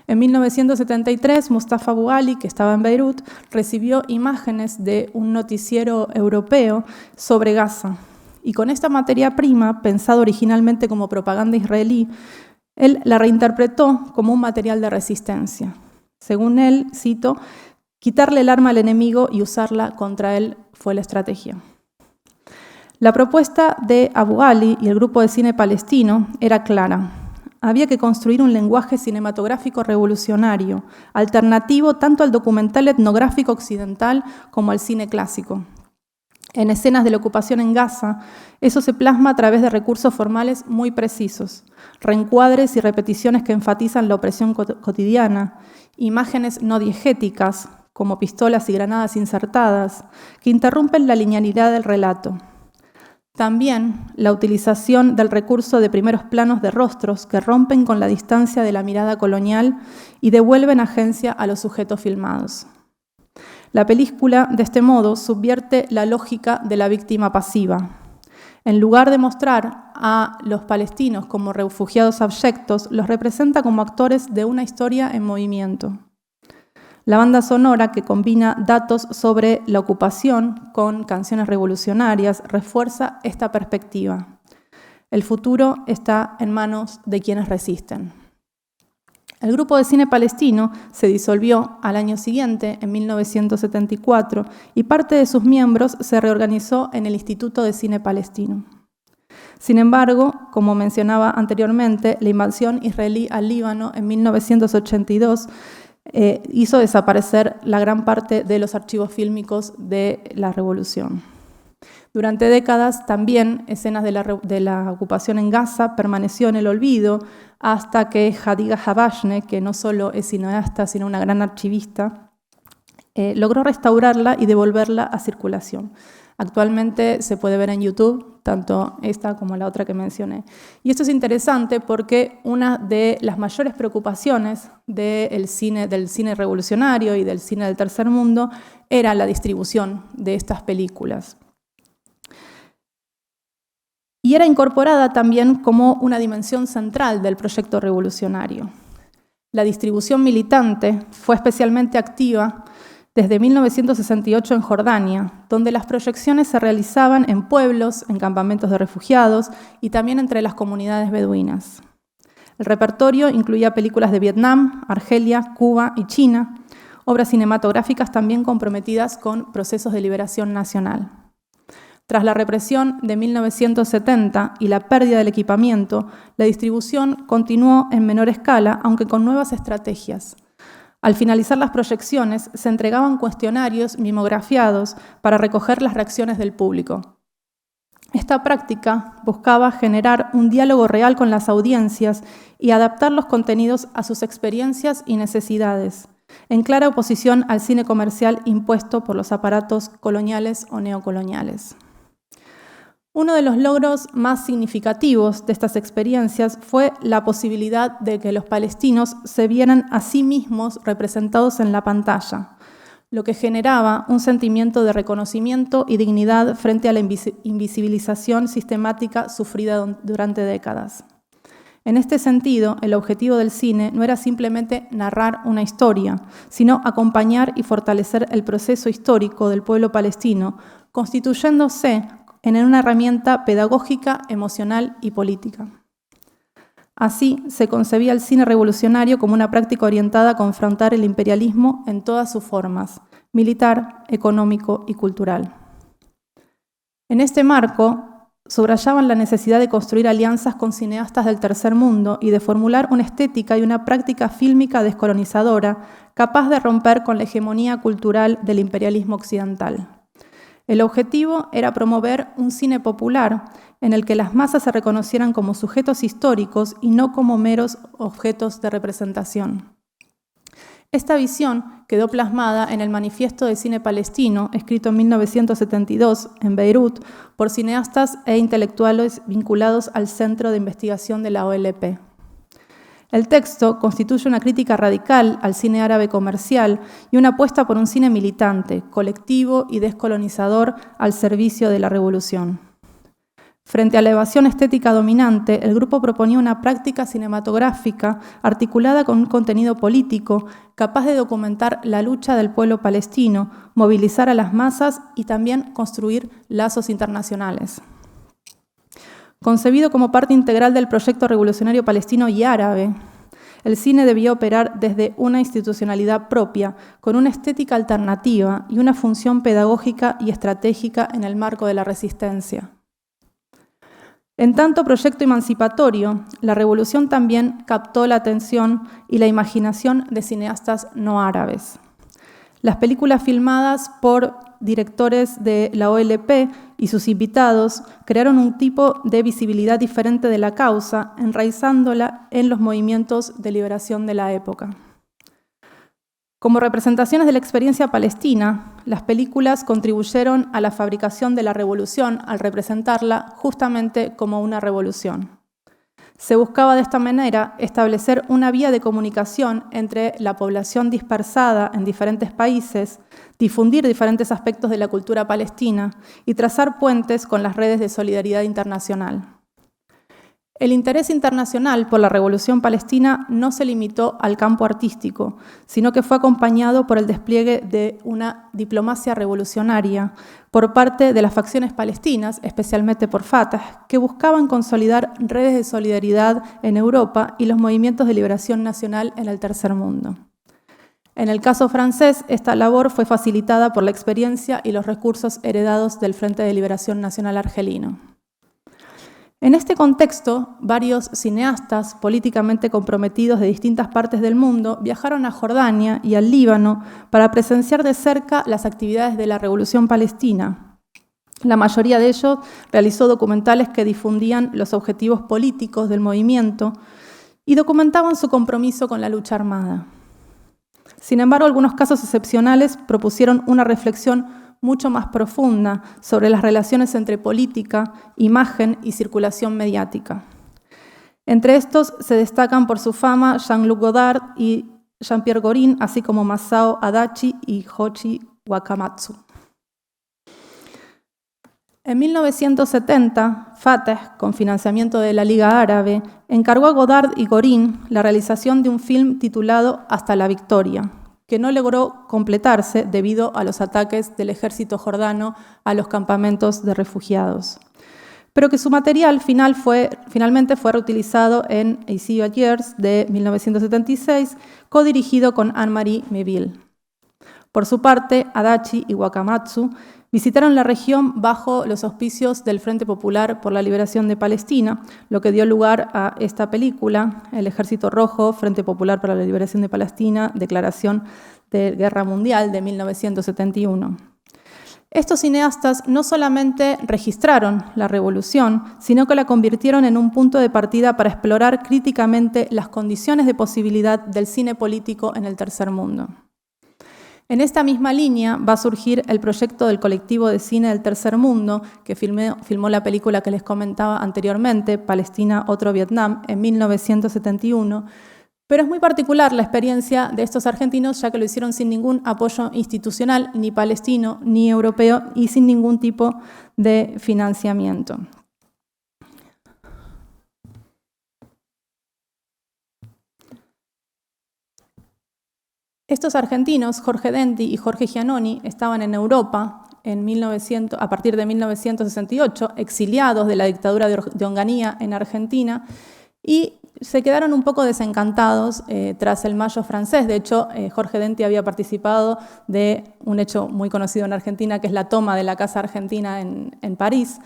En 1973, Mustafa Abu Ali, que estaba en Beirut, recibió imágenes de un noticiero europeo sobre Gaza. Y con esta materia prima, pensada originalmente como propaganda israelí, él la reinterpretó como un material de resistencia. Según él, cito, quitarle el arma al enemigo y usarla contra él fue la estrategia. La propuesta de Abu Ali y el grupo de cine palestino era clara. Había que construir un lenguaje cinematográfico revolucionario, alternativo tanto al documental etnográfico occidental como al cine clásico. En Escenas de la ocupación en Gaza, eso se plasma a través de recursos formales muy precisos, reencuadres y repeticiones que enfatizan la opresión cotidiana, imágenes no diegéticas, como pistolas y granadas insertadas, que interrumpen la linealidad del relato. También la utilización del recurso de primeros planos de rostros que rompen con la distancia de la mirada colonial y devuelven agencia a los sujetos filmados. La película, de este modo, subvierte la lógica de la víctima pasiva. En lugar de mostrar a los palestinos como refugiados abyectos, los representa como actores de una historia en movimiento. La banda sonora, que combina datos sobre la ocupación con canciones revolucionarias, refuerza esta perspectiva. El futuro está en manos de quienes resisten. El grupo de cine palestino se disolvió al año siguiente, en 1974, y parte de sus miembros se reorganizó en el Instituto de Cine Palestino. Sin embargo, como mencionaba anteriormente, la invasión israelí al Líbano en 1982 hizo desaparecer la gran parte de los archivos fílmicos de la revolución. Durante décadas también Escenas de la ocupación en Gaza permaneció en el olvido hasta que Hadiga Habashne, que no solo es cineasta sino una gran archivista, logró restaurarla y devolverla a circulación. Actualmente se puede ver en YouTube, tanto esta como la otra que mencioné. Y esto es interesante porque una de las mayores preocupaciones del cine revolucionario y del cine del tercer mundo era la distribución de estas películas. Y era incorporada también como una dimensión central del proyecto revolucionario. La distribución militante fue especialmente activa desde 1968 en Jordania, donde las proyecciones se realizaban en pueblos, en campamentos de refugiados y también entre las comunidades beduinas. El repertorio incluía películas de Vietnam, Argelia, Cuba y China, obras cinematográficas también comprometidas con procesos de liberación nacional. Tras la represión de 1970 y la pérdida del equipamiento, la distribución continuó en menor escala, aunque con nuevas estrategias. Al finalizar las proyecciones, se entregaban cuestionarios mimografiados para recoger las reacciones del público. Esta práctica buscaba generar un diálogo real con las audiencias y adaptar los contenidos a sus experiencias y necesidades, en clara oposición al cine comercial impuesto por los aparatos coloniales o neocoloniales. Uno de los logros más significativos de estas experiencias fue la posibilidad de que los palestinos se vieran a sí mismos representados en la pantalla, lo que generaba un sentimiento de reconocimiento y dignidad frente a la invisibilización sistemática sufrida durante décadas. En este sentido, el objetivo del cine no era simplemente narrar una historia, sino acompañar y fortalecer el proceso histórico del pueblo palestino, constituyéndose en una herramienta pedagógica, emocional y política. Así, se concebía el cine revolucionario como una práctica orientada a confrontar el imperialismo en todas sus formas, militar, económico y cultural. En este marco, subrayaban la necesidad de construir alianzas con cineastas del tercer mundo y de formular una estética y una práctica fílmica descolonizadora capaz de romper con la hegemonía cultural del imperialismo occidental. El objetivo era promover un cine popular en el que las masas se reconocieran como sujetos históricos y no como meros objetos de representación. Esta visión quedó plasmada en el Manifiesto de Cine Palestino, escrito en 1972 en Beirut por cineastas e intelectuales vinculados al Centro de Investigación de la OLP. El texto constituye una crítica radical al cine árabe comercial y una apuesta por un cine militante, colectivo y descolonizador al servicio de la revolución. Frente a la evasión estética dominante, el grupo proponía una práctica cinematográfica articulada con un contenido político capaz de documentar la lucha del pueblo palestino, movilizar a las masas y también construir lazos internacionales. Concebido como parte integral del proyecto revolucionario palestino y árabe, el cine debía operar desde una institucionalidad propia, con una estética alternativa y una función pedagógica y estratégica en el marco de la resistencia. En tanto proyecto emancipatorio, la revolución también captó la atención y la imaginación de cineastas no árabes. Las películas filmadas por directores de la OLP y sus invitados crearon un tipo de visibilidad diferente de la causa, enraizándola en los movimientos de liberación de la época. Como representaciones de la experiencia palestina, las películas contribuyeron a la fabricación de la revolución al representarla justamente como una revolución. Se buscaba de esta manera establecer una vía de comunicación entre la población dispersada en diferentes países, difundir diferentes aspectos de la cultura palestina y trazar puentes con las redes de solidaridad internacional. El interés internacional por la revolución palestina no se limitó al campo artístico, sino que fue acompañado por el despliegue de una diplomacia revolucionaria por parte de las facciones palestinas, especialmente por Fatah, que buscaban consolidar redes de solidaridad en Europa y los movimientos de liberación nacional en el tercer mundo. En el caso francés, esta labor fue facilitada por la experiencia y los recursos heredados del Frente de Liberación Nacional argelino. En este contexto, varios cineastas políticamente comprometidos de distintas partes del mundo viajaron a Jordania y al Líbano para presenciar de cerca las actividades de la Revolución Palestina. La mayoría de ellos realizó documentales que difundían los objetivos políticos del movimiento y documentaban su compromiso con la lucha armada. Sin embargo, algunos casos excepcionales propusieron una reflexión mucho más profunda sobre las relaciones entre política, imagen y circulación mediática. Entre estos se destacan por su fama Jean-Luc Godard y Jean-Pierre Gorin, así como Masao Adachi y Hoichi Wakamatsu. En 1970, Fatah, con financiamiento de la Liga Árabe, encargó a Godard y Gorin la realización de un film titulado Hasta la Victoria, que no logró completarse debido a los ataques del ejército jordano a los campamentos de refugiados, pero que su material finalmente fue reutilizado en I See You at Years de 1976, codirigido con Anne-Marie Méville. Por su parte, Adachi y Wakamatsu visitaron la región bajo los auspicios del Frente Popular por la Liberación de Palestina, lo que dio lugar a esta película, El Ejército Rojo, Frente Popular para la Liberación de Palestina, Declaración de Guerra Mundial de 1971. Estos cineastas no solamente registraron la revolución, sino que la convirtieron en un punto de partida para explorar críticamente las condiciones de posibilidad del cine político en el tercer mundo. En esta misma línea va a surgir el proyecto del colectivo de cine del tercer mundo, que filmó la película que les comentaba anteriormente, Palestina, Otro Vietnam, en 1971. Pero es muy particular la experiencia de estos argentinos, ya que lo hicieron sin ningún apoyo institucional, ni palestino, ni europeo, y sin ningún tipo de financiamiento. Estos argentinos, Jorge Denti y Jorge Giannoni, estaban en Europa a partir de 1968, exiliados de la dictadura de Onganía en Argentina, y se quedaron un poco desencantados tras el Mayo francés. De hecho, Jorge Denti había participado de un hecho muy conocido en Argentina, que es la toma de la Casa Argentina en París,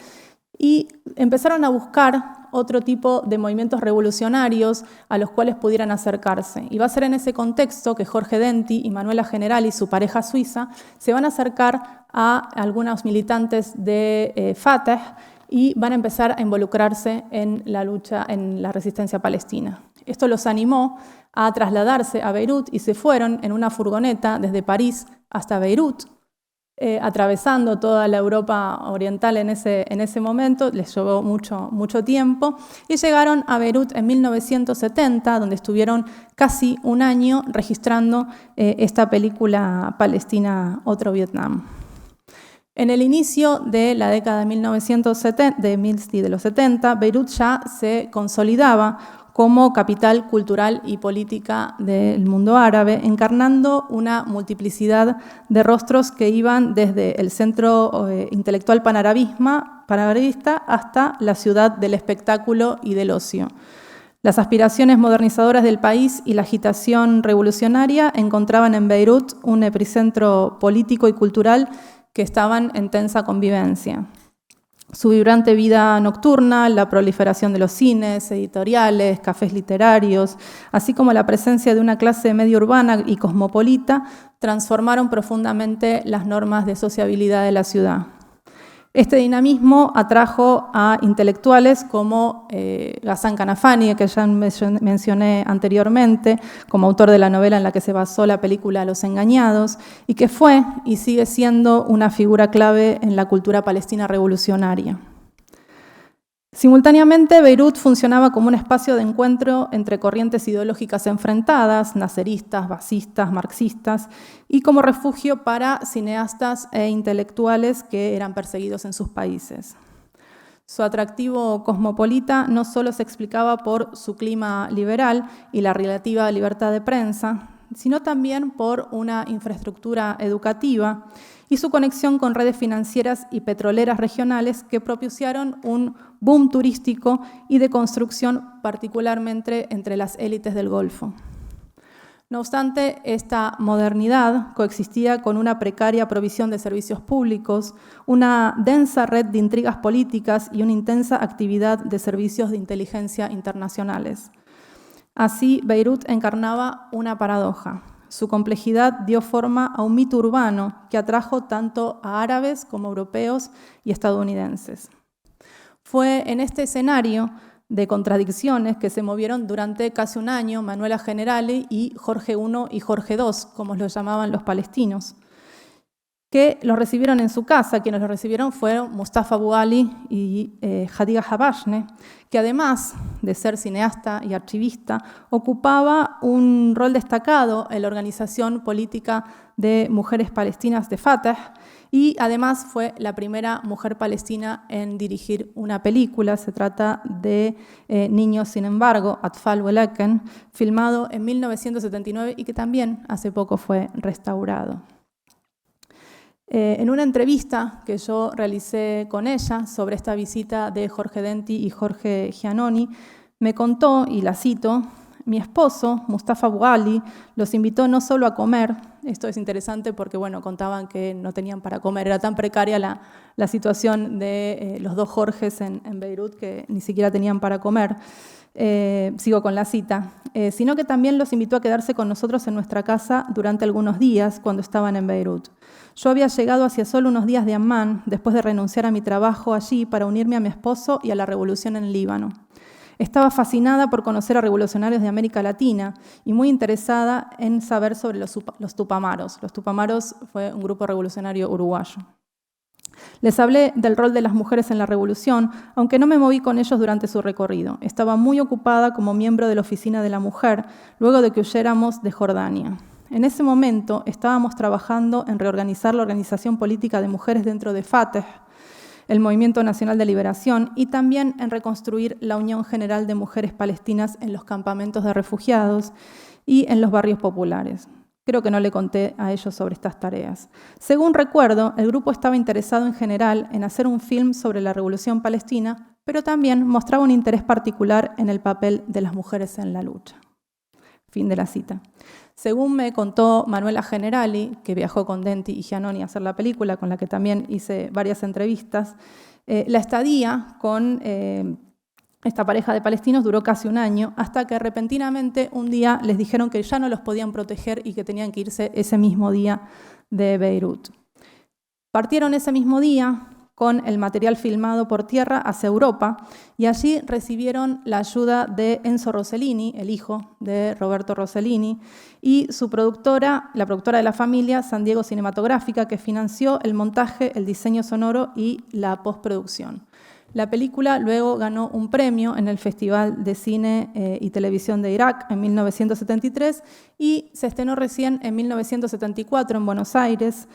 y empezaron a buscar otro tipo de movimientos revolucionarios a los cuales pudieran acercarse. Y va a ser en ese contexto que Jorge Denti y Manuela Generali, su pareja suiza, se van a acercar a algunos militantes de Fatah y van a empezar a involucrarse en la lucha, en la resistencia palestina. Esto los animó a trasladarse a Beirut y se fueron en una furgoneta desde París hasta Beirut, atravesando toda la Europa oriental en ese momento. Les llevó mucho tiempo y llegaron a Beirut en 1970, donde estuvieron casi un año registrando esta película palestina Otro Vietnam. En el inicio de la década de 1970, de los 70, Beirut ya se consolidaba como capital cultural y política del mundo árabe, encarnando una multiplicidad de rostros que iban desde el centro intelectual panarabista hasta la ciudad del espectáculo y del ocio. Las aspiraciones modernizadoras del país y la agitación revolucionaria encontraban en Beirut un epicentro político y cultural que estaban en tensa convivencia. Su vibrante vida nocturna, la proliferación de los cines, editoriales, cafés literarios, así como la presencia de una clase media urbana y cosmopolita, transformaron profundamente las normas de sociabilidad de la ciudad. Este dinamismo atrajo a intelectuales como Ghassan Kanafani, que ya mencioné anteriormente, como autor de la novela en la que se basó la película Los Engañados, y que fue y sigue siendo una figura clave en la cultura palestina revolucionaria. Simultáneamente, Beirut funcionaba como un espacio de encuentro entre corrientes ideológicas enfrentadas, naceristas, basistas, marxistas, y como refugio para cineastas e intelectuales que eran perseguidos en sus países. Su atractivo cosmopolita no solo se explicaba por su clima liberal y la relativa libertad de prensa, sino también por una infraestructura educativa y su conexión con redes financieras y petroleras regionales que propiciaron un boom turístico y de construcción, particularmente entre las élites del Golfo. No obstante, esta modernidad coexistía con una precaria provisión de servicios públicos, una densa red de intrigas políticas y una intensa actividad de servicios de inteligencia internacionales. Así, Beirut encarnaba una paradoja. Su complejidad dio forma a un mito urbano que atrajo tanto a árabes como europeos y estadounidenses. Fue en este escenario de contradicciones que se movieron durante casi un año Manuela Generali y Jorge I y Jorge II, como los llamaban los palestinos, que los recibieron en su casa. Quienes los recibieron fueron Mustafa Abu Ali y Hadiga Habashne, que además de ser cineasta y archivista, ocupaba un rol destacado en la organización política de mujeres palestinas de Fatah y además fue la primera mujer palestina en dirigir una película. Se trata de Niños sin embargo, Atfal Welaken, filmado en 1979 y que también hace poco fue restaurado. En una entrevista que yo realicé con ella sobre esta visita de Jorge Denti y Jorge Giannoni, me contó, y la cito: mi esposo, Mustafa Abu Ali, los invitó no solo a comer. Esto es interesante porque, bueno, contaban que no tenían para comer. Era tan precaria la situación de los dos Jorges en Beirut que ni siquiera tenían para comer. Sigo con la cita. Sino que también los invitó a quedarse con nosotros en nuestra casa durante algunos días cuando estaban en Beirut. Yo había llegado hacía solo unos días de Amman, después de renunciar a mi trabajo allí para unirme a mi esposo y a la revolución en Líbano. Estaba fascinada por conocer a revolucionarios de América Latina y muy interesada en saber sobre los Tupamaros. Los Tupamaros fue un grupo revolucionario uruguayo. Les hablé del rol de las mujeres en la revolución, aunque no me moví con ellos durante su recorrido. Estaba muy ocupada como miembro de la Oficina de la Mujer, luego de que huyéramos de Jordania. En ese momento estábamos trabajando en reorganizar la organización política de mujeres dentro de Fatah, el Movimiento Nacional de Liberación, y también en reconstruir la Unión General de Mujeres Palestinas en los campamentos de refugiados y en los barrios populares. Creo que no le conté a ellos sobre estas tareas. Según recuerdo, el grupo estaba interesado en general en hacer un film sobre la Revolución Palestina, pero también mostraba un interés particular en el papel de las mujeres en la lucha. Fin de la cita. Según me contó Manuela Generali, que viajó con Denti y Giannoni a hacer la película, con la que también hice varias entrevistas, la estadía con esta pareja de palestinos duró casi un año, hasta que repentinamente un día les dijeron que ya no los podían proteger y que tenían que irse ese mismo día de Beirut. Partieron ese mismo día con el material filmado por tierra hacia Europa y allí recibieron la ayuda de Enzo Rossellini, el hijo de Roberto Rossellini, y su productora, la productora de la familia, San Diego Cinematográfica, que financió el montaje, el diseño sonoro y la postproducción. La película luego ganó un premio en el Festival de Cine y Televisión de Irak en 1973 y se estrenó recién en 1974 en Buenos Aires,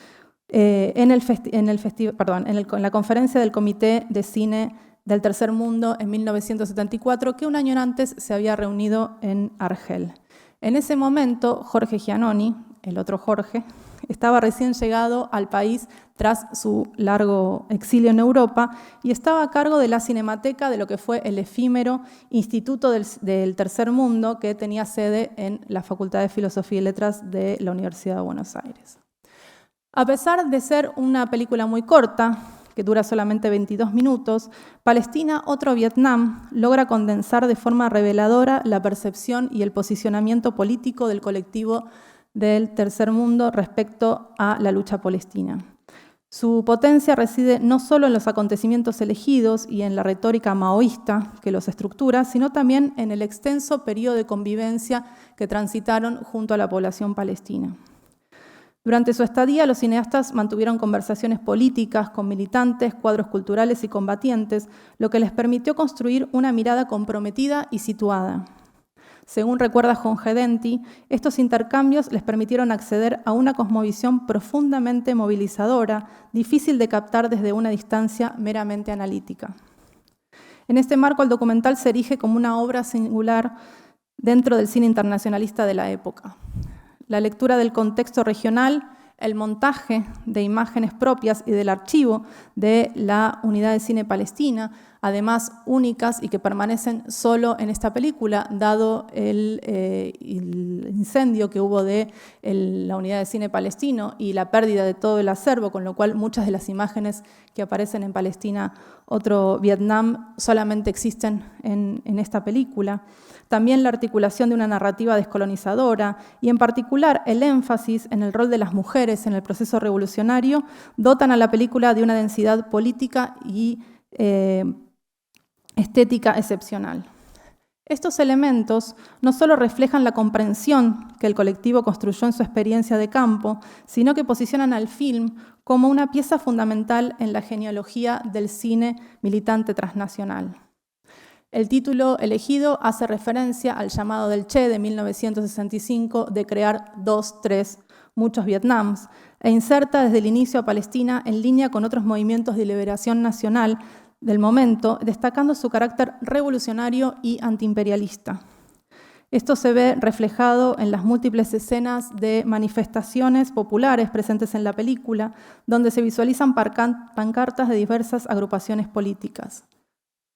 en la conferencia del Comité de Cine del Tercer Mundo en 1974, que un año antes se había reunido en Argel. En ese momento, Jorge Giannoni, el otro Jorge, estaba recién llegado al país tras su largo exilio en Europa y estaba a cargo de la cinemateca de lo que fue el efímero Instituto del Tercer Mundo, que tenía sede en la Facultad de Filosofía y Letras de la Universidad de Buenos Aires. A pesar de ser una película muy corta, que dura solamente 22 minutos, Palestina, otro Vietnam, logra condensar de forma reveladora la percepción y el posicionamiento político del colectivo del Tercer Mundo respecto a la lucha palestina. Su potencia reside no solo en los acontecimientos elegidos y en la retórica maoísta que los estructura, sino también en el extenso periodo de convivencia que transitaron junto a la población palestina. Durante su estadía, los cineastas mantuvieron conversaciones políticas con militantes, cuadros culturales y combatientes, lo que les permitió construir una mirada comprometida y situada. Según recuerda Jongedenti, estos intercambios les permitieron acceder a una cosmovisión profundamente movilizadora, difícil de captar desde una distancia meramente analítica. En este marco, el documental se erige como una obra singular dentro del cine internacionalista de la época. La lectura del contexto regional, el montaje de imágenes propias y del archivo de la Unidad de Cine Palestina, además únicas y que permanecen solo en esta película, dado el incendio que hubo de la Unidad de Cine Palestino y la pérdida de todo el acervo, con lo cual muchas de las imágenes que aparecen en Palestina, otro Vietnam, solamente existen en esta película. También la articulación de una narrativa descolonizadora y, en particular, el énfasis en el rol de las mujeres en el proceso revolucionario dotan a la película de una densidad política y estética excepcional. Estos elementos no solo reflejan la comprensión que el colectivo construyó en su experiencia de campo, sino que posicionan al film como una pieza fundamental en la genealogía del cine militante transnacional. El título elegido hace referencia al llamado del Che de 1965 de crear 2, 3, muchos Vietnams, e inserta desde el inicio a Palestina en línea con otros movimientos de liberación nacional del momento, destacando su carácter revolucionario y antiimperialista. Esto se ve reflejado en las múltiples escenas de manifestaciones populares presentes en la película, donde se visualizan pancartas de diversas agrupaciones políticas.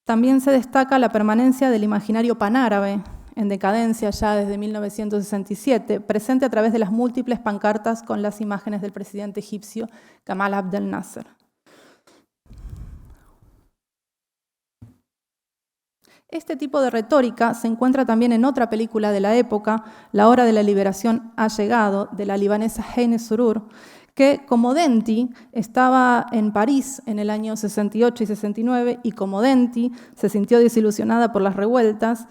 También se destaca la permanencia del imaginario panárabe, en decadencia ya desde 1967, presente a través de las múltiples pancartas con las imágenes del presidente egipcio Gamal Abdel Nasser. Este tipo de retórica se encuentra también en otra película de la época, La hora de la liberación ha llegado, de la libanesa Hane Surur, que como Denti estaba en París en el año 68 y 69 y como Denti se sintió desilusionada por las revueltas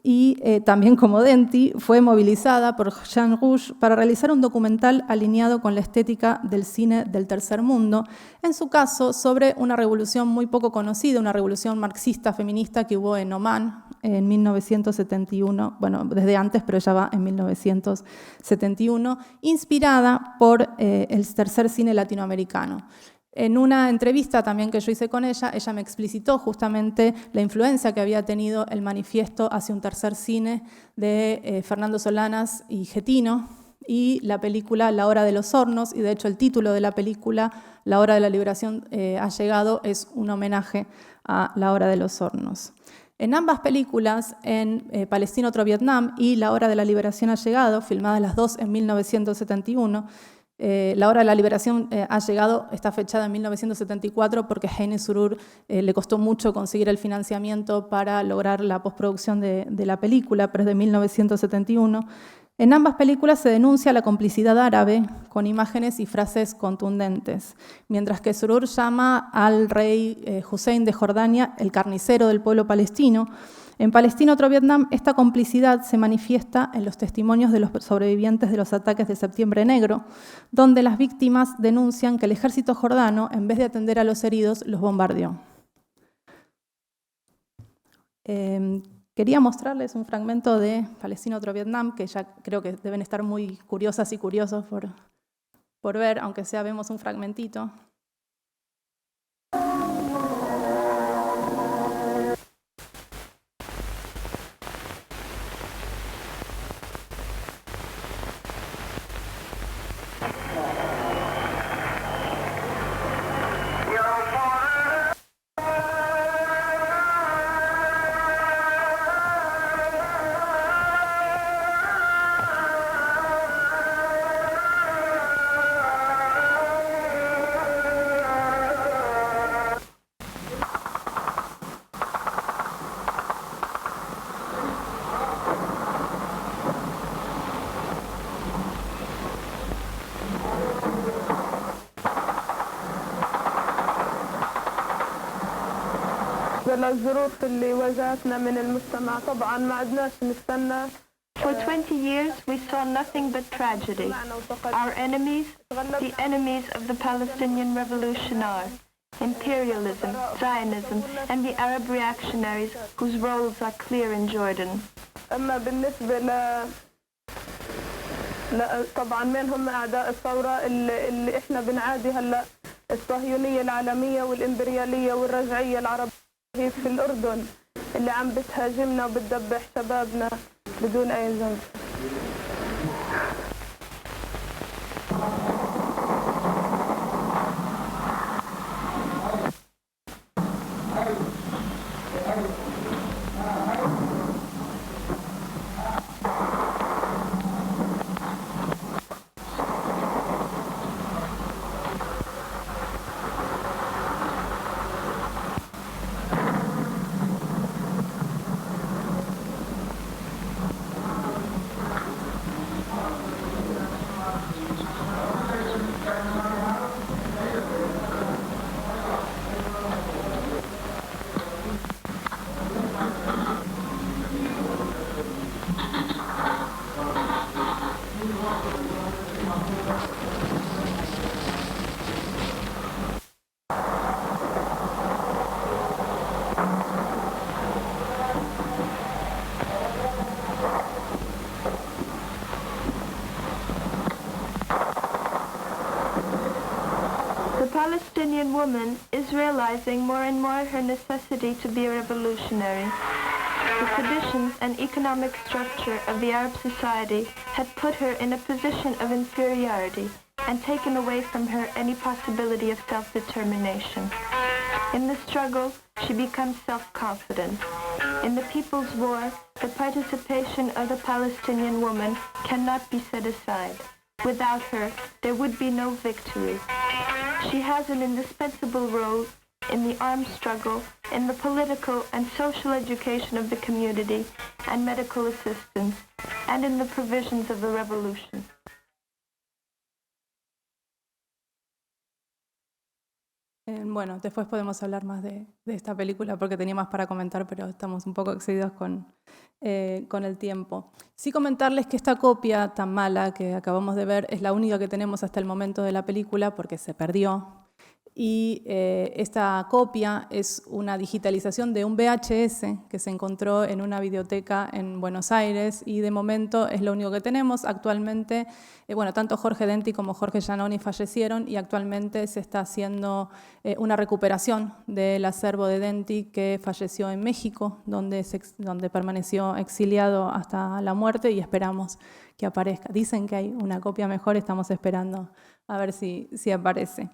y también como Denti fue movilizada por Jean Rouge para realizar un documental alineado con la estética del cine del tercer mundo, en su caso sobre una revolución muy poco conocida, una revolución marxista feminista que hubo en Omán en 1971, bueno, desde antes, pero ya va en 1971, inspirada por el tercer cine latinoamericano. En una entrevista también que yo hice con ella me explicitó justamente la influencia que había tenido el manifiesto hacia un tercer cine de Fernando Solanas y Getino y la película La hora de los hornos, y de hecho el título de la película, La hora de la liberación ha llegado, es un homenaje a La hora de los hornos. En ambas películas, en Palestina otro Vietnam y La hora de la liberación ha llegado, filmadas las dos en 1971, La hora de la liberación ha llegado, está fechada en 1974 porque a Hane Surur le costó mucho conseguir el financiamiento para lograr la postproducción de la película, pero es de 1971. En ambas películas se denuncia la complicidad árabe con imágenes y frases contundentes, mientras que Surur llama al rey Hussein de Jordania el carnicero del pueblo palestino. En Palestina, otro Vietnam, esta complicidad se manifiesta en los testimonios de los sobrevivientes de los ataques de Septiembre Negro, donde las víctimas denuncian que el ejército jordano, en vez de atender a los heridos, los bombardeó. Quería mostrarles un fragmento de Palestina, otro Vietnam, que ya creo que deben estar muy curiosas y curiosos por ver, aunque sea vemos un fragmentito. الظروف اللي واجهتنا من المجتمع طبعا ما عدناش نستنى. For 20 years, we saw nothing but tragedy. Our enemies, the enemies of the Palestinian Revolution are imperialism, Zionism, and the Arab reactionaries whose roles are clear in Jordan. أما بالنسبة طبعا من هم أعداء الثورة اللي إحنا بنعادي هلا الصهيونية العالمية والإمبريالية والرجعية العربية في الأردن اللي عم بتهاجمنا وبتدبح شبابنا بدون أي ذنب. The Palestinian woman is realizing more and more her necessity to be a revolutionary. The traditions and economic structure of the Arab society had put her in a position of inferiority and taken away from her any possibility of self-determination. In the struggle, she becomes self-confident. In the People's War, the participation of the Palestinian woman cannot be set aside. Without her, there would be no victory. She has an indispensable role in the armed struggle, in the political and social education of the community, and medical assistance, and in the provisions of the revolution. Bueno, después podemos hablar más de esta película porque tenía más para comentar, pero estamos un poco excedidos con el tiempo. Sí comentarles que esta copia tan mala que acabamos de ver es la única que tenemos hasta el momento de la película porque se perdió. Y esta copia es una digitalización de un VHS que se encontró en una videoteca en Buenos Aires y de momento es lo único que tenemos. Actualmente, bueno, tanto Jorge Denti como Jorge Giannoni fallecieron y actualmente se está haciendo una recuperación del acervo de Denti que falleció en México, donde permaneció exiliado hasta la muerte y esperamos que aparezca. Dicen que hay una copia mejor, estamos esperando a ver si aparece.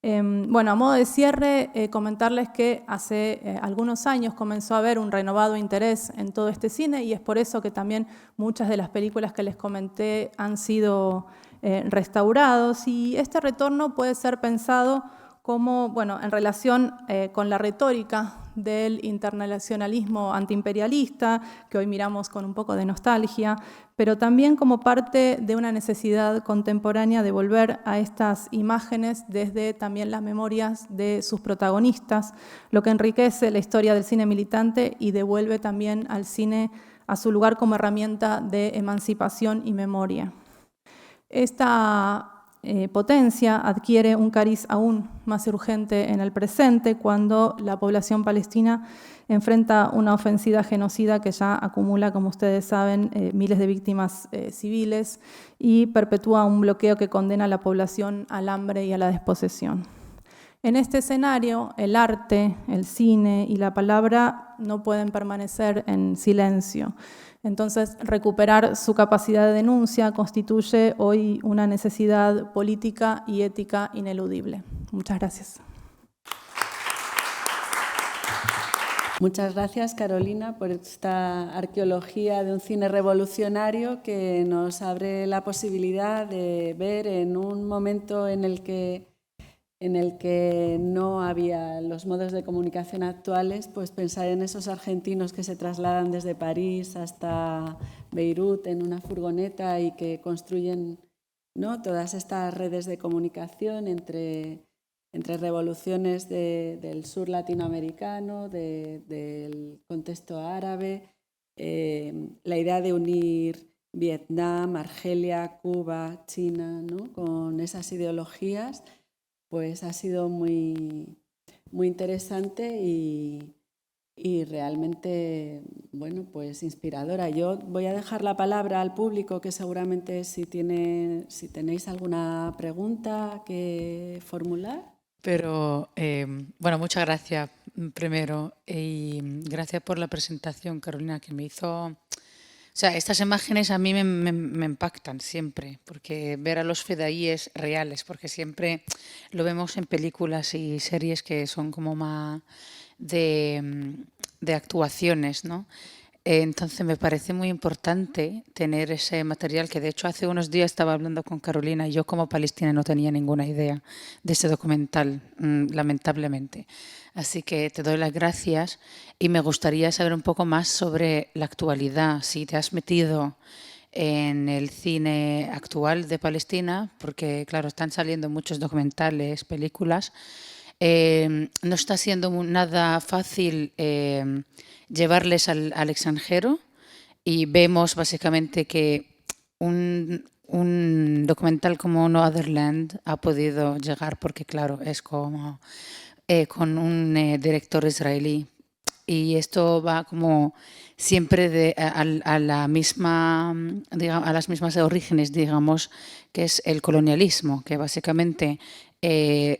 Bueno, a modo de cierre, comentarles que hace algunos años comenzó a haber un renovado interés en todo este cine y es por eso que también muchas de las películas que les comenté han sido restaurados y este retorno puede ser pensado cómo, bueno, en relación con la retórica del internacionalismo antiimperialista, que hoy miramos con un poco de nostalgia, pero también como parte de una necesidad contemporánea de volver a estas imágenes desde también las memorias de sus protagonistas, lo que enriquece la historia del cine militante y devuelve también al cine a su lugar como herramienta de emancipación y memoria. Esta potencia adquiere un cariz aún más urgente en el presente cuando la población palestina enfrenta una ofensiva genocida que ya acumula, como ustedes saben, miles de víctimas civiles y perpetúa un bloqueo que condena a la población al hambre y a la desposesión. En este escenario, el arte, el cine y la palabra no pueden permanecer en silencio. Entonces, recuperar su capacidad de denuncia constituye hoy una necesidad política y ética ineludible. Muchas gracias. Muchas gracias, Carolina, por esta arqueología de un cine revolucionario que nos abre la posibilidad de ver en un momento en el que no había los modos de comunicación actuales, pues pensar en esos argentinos que se trasladan desde París hasta Beirut en una furgoneta y que construyen, ¿no?, todas estas redes de comunicación entre revoluciones del sur latinoamericano, del contexto árabe, la idea de unir Vietnam, Argelia, Cuba, China, ¿no?, con esas ideologías, pues ha sido muy, muy interesante y realmente, bueno, pues inspiradora. Yo voy a dejar la palabra al público, que seguramente si tenéis alguna pregunta que formular. Pero, bueno, muchas gracias primero y gracias por la presentación, Carolina, que me hizo... O sea, estas imágenes a mí me impactan siempre, porque ver a los fedaíes reales, porque siempre lo vemos en películas y series que son como más de actuaciones, ¿no? Entonces me parece muy importante tener ese material, que de hecho hace unos días estaba hablando con Carolina y yo como palestina no tenía ninguna idea de ese documental, lamentablemente. Así que te doy las gracias y me gustaría saber un poco más sobre la actualidad, si te has metido en el cine actual de Palestina, porque claro, están saliendo muchos documentales, películas. No está siendo nada fácil llevarles al extranjero y vemos básicamente que un documental como No Other Land ha podido llegar porque claro, es como con un director israelí y esto va como siempre a la misma, digamos, a las mismas orígenes, digamos, que es el colonialismo, que básicamente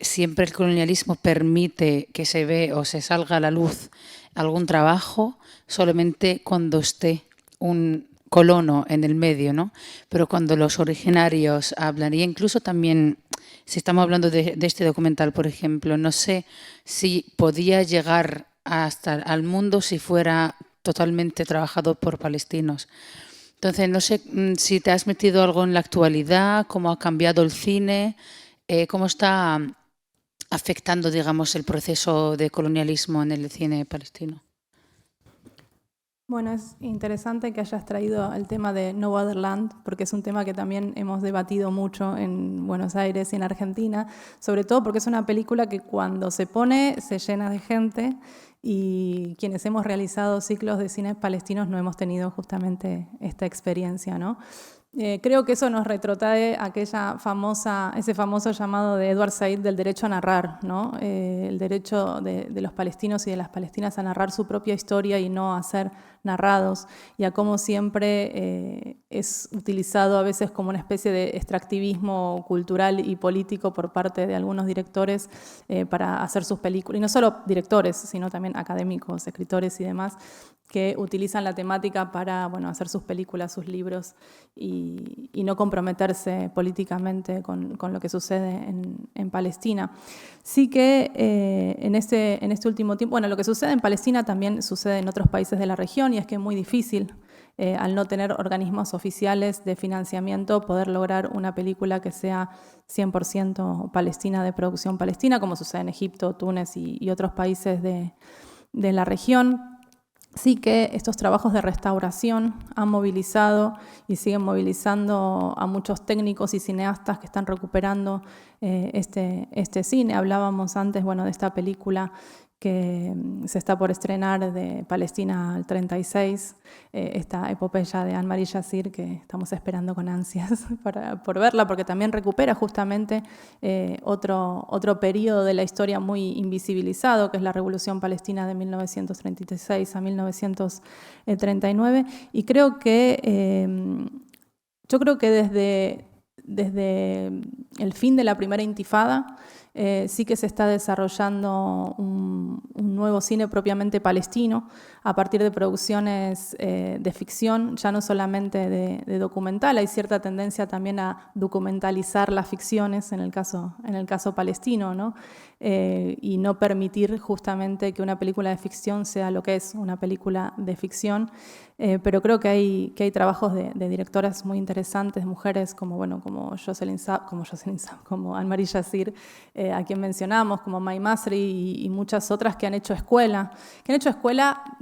siempre el colonialismo permite que se ve o se salga a la luz algún trabajo solamente cuando esté un colono en el medio, ¿no? Pero cuando los originarios hablan, y incluso también, si estamos hablando de este documental, por ejemplo, no sé si podía llegar hasta al mundo si fuera totalmente trabajado por palestinos. Entonces, no sé si te has metido algo en la actualidad, cómo ha cambiado el cine, cómo está afectando, digamos, el proceso de colonialismo en el cine palestino. Bueno, es interesante que hayas traído el tema de No Other Land, porque es un tema que también hemos debatido mucho en Buenos Aires y en Argentina, sobre todo porque es una película que cuando se pone se llena de gente y quienes hemos realizado ciclos de cines palestinos no hemos tenido justamente esta experiencia, ¿no? Creo que eso nos retrotrae a ese famoso llamado de Edward Said del derecho a narrar, ¿no? El derecho de los palestinos y de las palestinas a narrar su propia historia y no a ser narrados, y a cómo siempre es utilizado a veces como una especie de extractivismo cultural y político por parte de algunos directores para hacer sus películas, y no solo directores, sino también académicos, escritores y demás, que utilizan la temática para, bueno, hacer sus películas, sus libros y no comprometerse políticamente con lo que sucede en Palestina. Sí que en este último tiempo, bueno, lo que sucede en Palestina también sucede en otros países de la región, y es que es muy difícil al no tener organismos oficiales de financiamiento, poder lograr una película que sea 100% palestina, de producción palestina, como sucede en Egipto, Túnez y otros países de la región. Sí que estos trabajos de restauración han movilizado y siguen movilizando a muchos técnicos y cineastas que están recuperando este cine. Hablábamos antes, bueno, de esta película que se está por estrenar de Palestina al 36, esta epopeya de Anne-Marie Yassir, que estamos esperando con ansias por verla, porque también recupera justamente otro periodo de la historia muy invisibilizado, que es la Revolución Palestina de 1936 a 1939, y creo que yo creo que desde el fin de la primera intifada sí que se está desarrollando un nuevo cine propiamente palestino a partir de producciones de ficción, ya no solamente de documental. Hay cierta tendencia también a documentalizar las ficciones en el caso palestino, ¿no? Y no permitir justamente que una película de ficción sea lo que es una película de ficción. Pero creo que hay trabajos de directoras muy interesantes, mujeres como Jocelyn Saab, como Anne-Marie Yassir, a quien mencionamos, como May Masri y muchas otras que han hecho escuela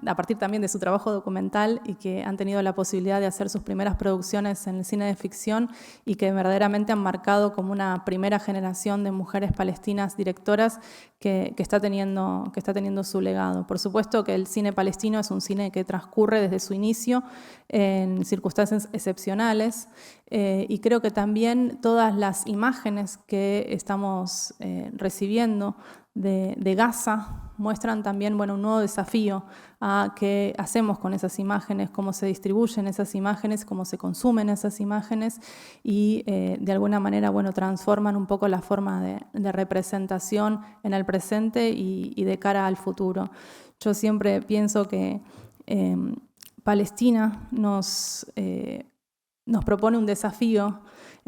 a partir también de su trabajo documental y que han tenido la posibilidad de hacer sus primeras producciones en el cine de ficción y que verdaderamente han marcado como una primera generación de mujeres palestinas directoras que está teniendo su legado. Por supuesto que el cine palestino es un cine que transcurre desde su inicio en circunstancias excepcionales y creo que también todas las imágenes que estamos recibiendo de Gaza muestran también un nuevo desafío a qué hacemos con esas imágenes, cómo se distribuyen esas imágenes, cómo se consumen esas imágenes y de alguna manera transforman un poco la forma de representación en el presente y de cara al futuro. Yo siempre pienso que Palestina nos propone un desafío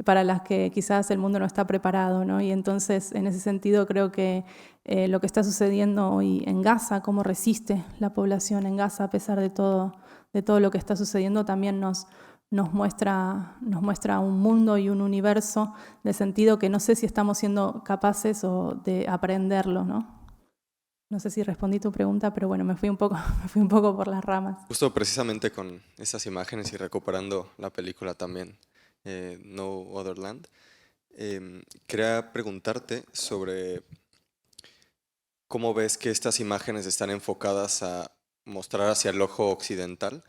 para las que quizás el mundo no está preparado, ¿no? Y entonces, en ese sentido, creo que lo que está sucediendo hoy en Gaza, cómo resiste la población en Gaza a pesar de todo lo que está sucediendo, también nos muestra un mundo y un universo de sentido que no sé si estamos siendo capaces de aprenderlo, ¿no? No sé si respondí tu pregunta, pero me fui un poco por las ramas. Justo precisamente con esas imágenes y recuperando la película también, No Other Land, quería preguntarte sobre cómo ves que estas imágenes están enfocadas a mostrar hacia el ojo occidental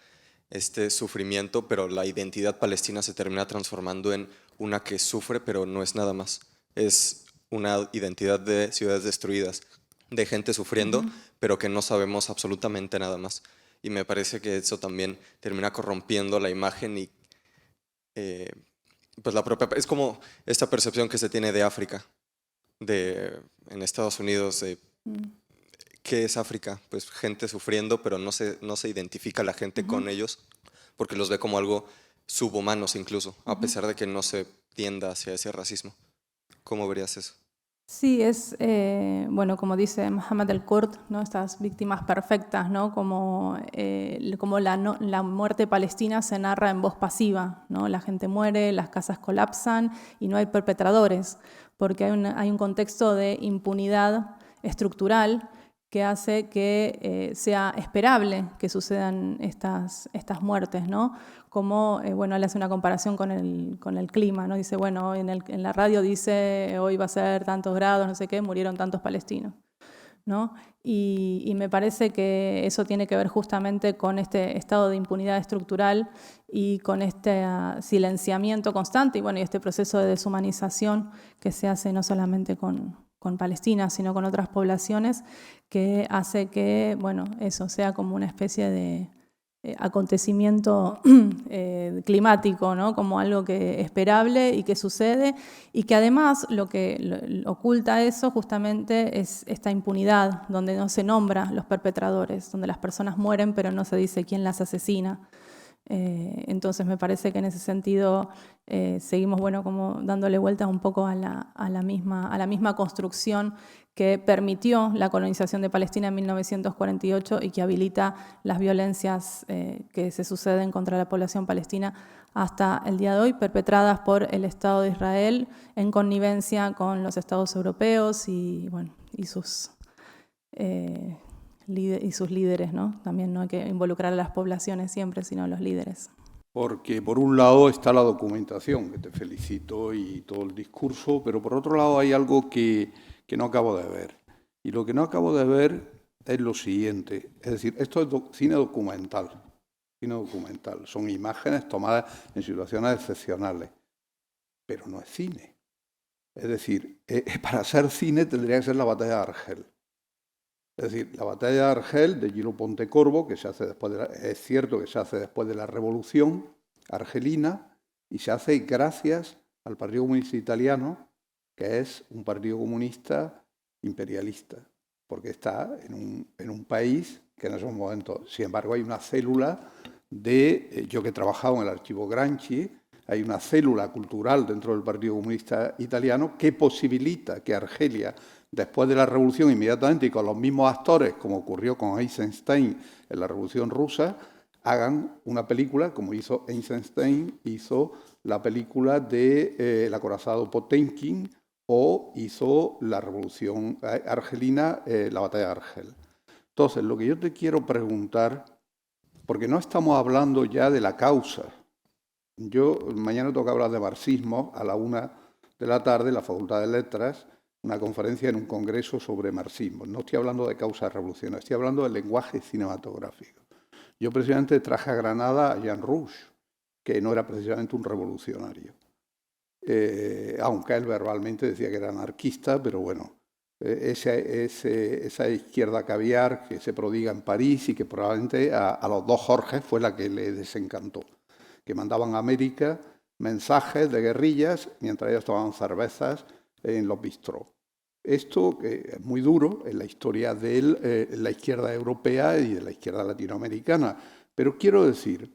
este sufrimiento, pero la identidad palestina se termina transformando en una que sufre, pero no es nada más. Es una identidad de ciudades destruidas, de gente sufriendo, pero que no sabemos absolutamente nada más. Y me parece que eso también termina corrompiendo la imagen y pues la propia, es como esta percepción que se tiene de África, en Estados Unidos, de ¿qué es África? Pues gente sufriendo, pero no se identifica la gente con ellos, porque los ve como algo subhumanos incluso, a pesar de que no se tienda hacia ese racismo. ¿Cómo verías eso? Sí, es, como dice Mohamed El-Kurt, ¿no? Estas víctimas perfectas, ¿no? Como la muerte palestina se narra en voz pasiva, ¿no? La gente muere, las casas colapsan y no hay perpetradores, porque hay un contexto de impunidad estructural que hace que sea esperable que sucedan estas muertes, ¿no? Como, él hace una comparación con el clima, ¿no? Dice, en la radio dice, hoy va a ser tantos grados, no sé qué, murieron tantos palestinos, ¿no? Y me parece que eso tiene que ver justamente con este estado de impunidad estructural y con este silenciamiento constante y este proceso de deshumanización que se hace no solamente con Palestina, sino con otras poblaciones, que hace que, eso sea como una especie de acontecimiento climático, ¿no? Como algo que esperable y que sucede, y que además lo que oculta eso justamente es esta impunidad, donde no se nombra los perpetradores, donde las personas mueren pero no se dice quién las asesina, Entonces me parece que en ese sentido seguimos como dándole vueltas un poco a la misma construcción que permitió la colonización de Palestina en 1948 y que habilita las violencias que se suceden contra la población palestina hasta el día de hoy, perpetradas por el Estado de Israel en connivencia con los Estados europeos y sus líderes, ¿no? También no hay que involucrar a las poblaciones siempre, sino a los líderes. Porque por un lado está la documentación, que te felicito, y todo el discurso, pero por otro lado hay algo que no acabo de ver. Y lo que no acabo de ver es lo siguiente, es decir, esto es cine documental. Son imágenes tomadas en situaciones excepcionales, pero no es cine. Es decir, para ser cine tendría que ser la batalla de Argel. Es decir, la batalla de Argel de Gilo Pontecorvo, que se hace es cierto que se hace después de la Revolución Argelina, y se hace gracias al Partido Comunista Italiano, que es un partido comunista imperialista, porque está en un país que en esos momentos, sin embargo, hay una célula yo que he trabajado en el archivo Gramsci, hay una célula cultural dentro del Partido Comunista Italiano que posibilita que Argelia, después de la Revolución, inmediatamente y con los mismos actores, como ocurrió con Eisenstein en la Revolución Rusa, hagan una película, como hizo Eisenstein, hizo la película de El acorazado Potemkin, o hizo la Revolución Argelina, la batalla de Argel. Entonces, lo que yo te quiero preguntar, porque no estamos hablando ya de la causa. Mañana toca hablar de marxismo a la 1 de la tarde en la Facultad de Letras, una conferencia en un congreso sobre marxismo. No estoy hablando de causa revolucionaria, estoy hablando del lenguaje cinematográfico. Yo precisamente traje a Granada a Jean Rouch, que no era precisamente un revolucionario. Aunque él verbalmente decía que era anarquista, pero bueno, esa izquierda caviar que se prodiga en París y que probablemente a los dos Jorges fue la que le desencantó, que mandaban a América mensajes de guerrillas mientras ellos tomaban cervezas en los bistrós. Esto que es muy duro en la historia de la izquierda europea y de la izquierda latinoamericana, pero quiero decir,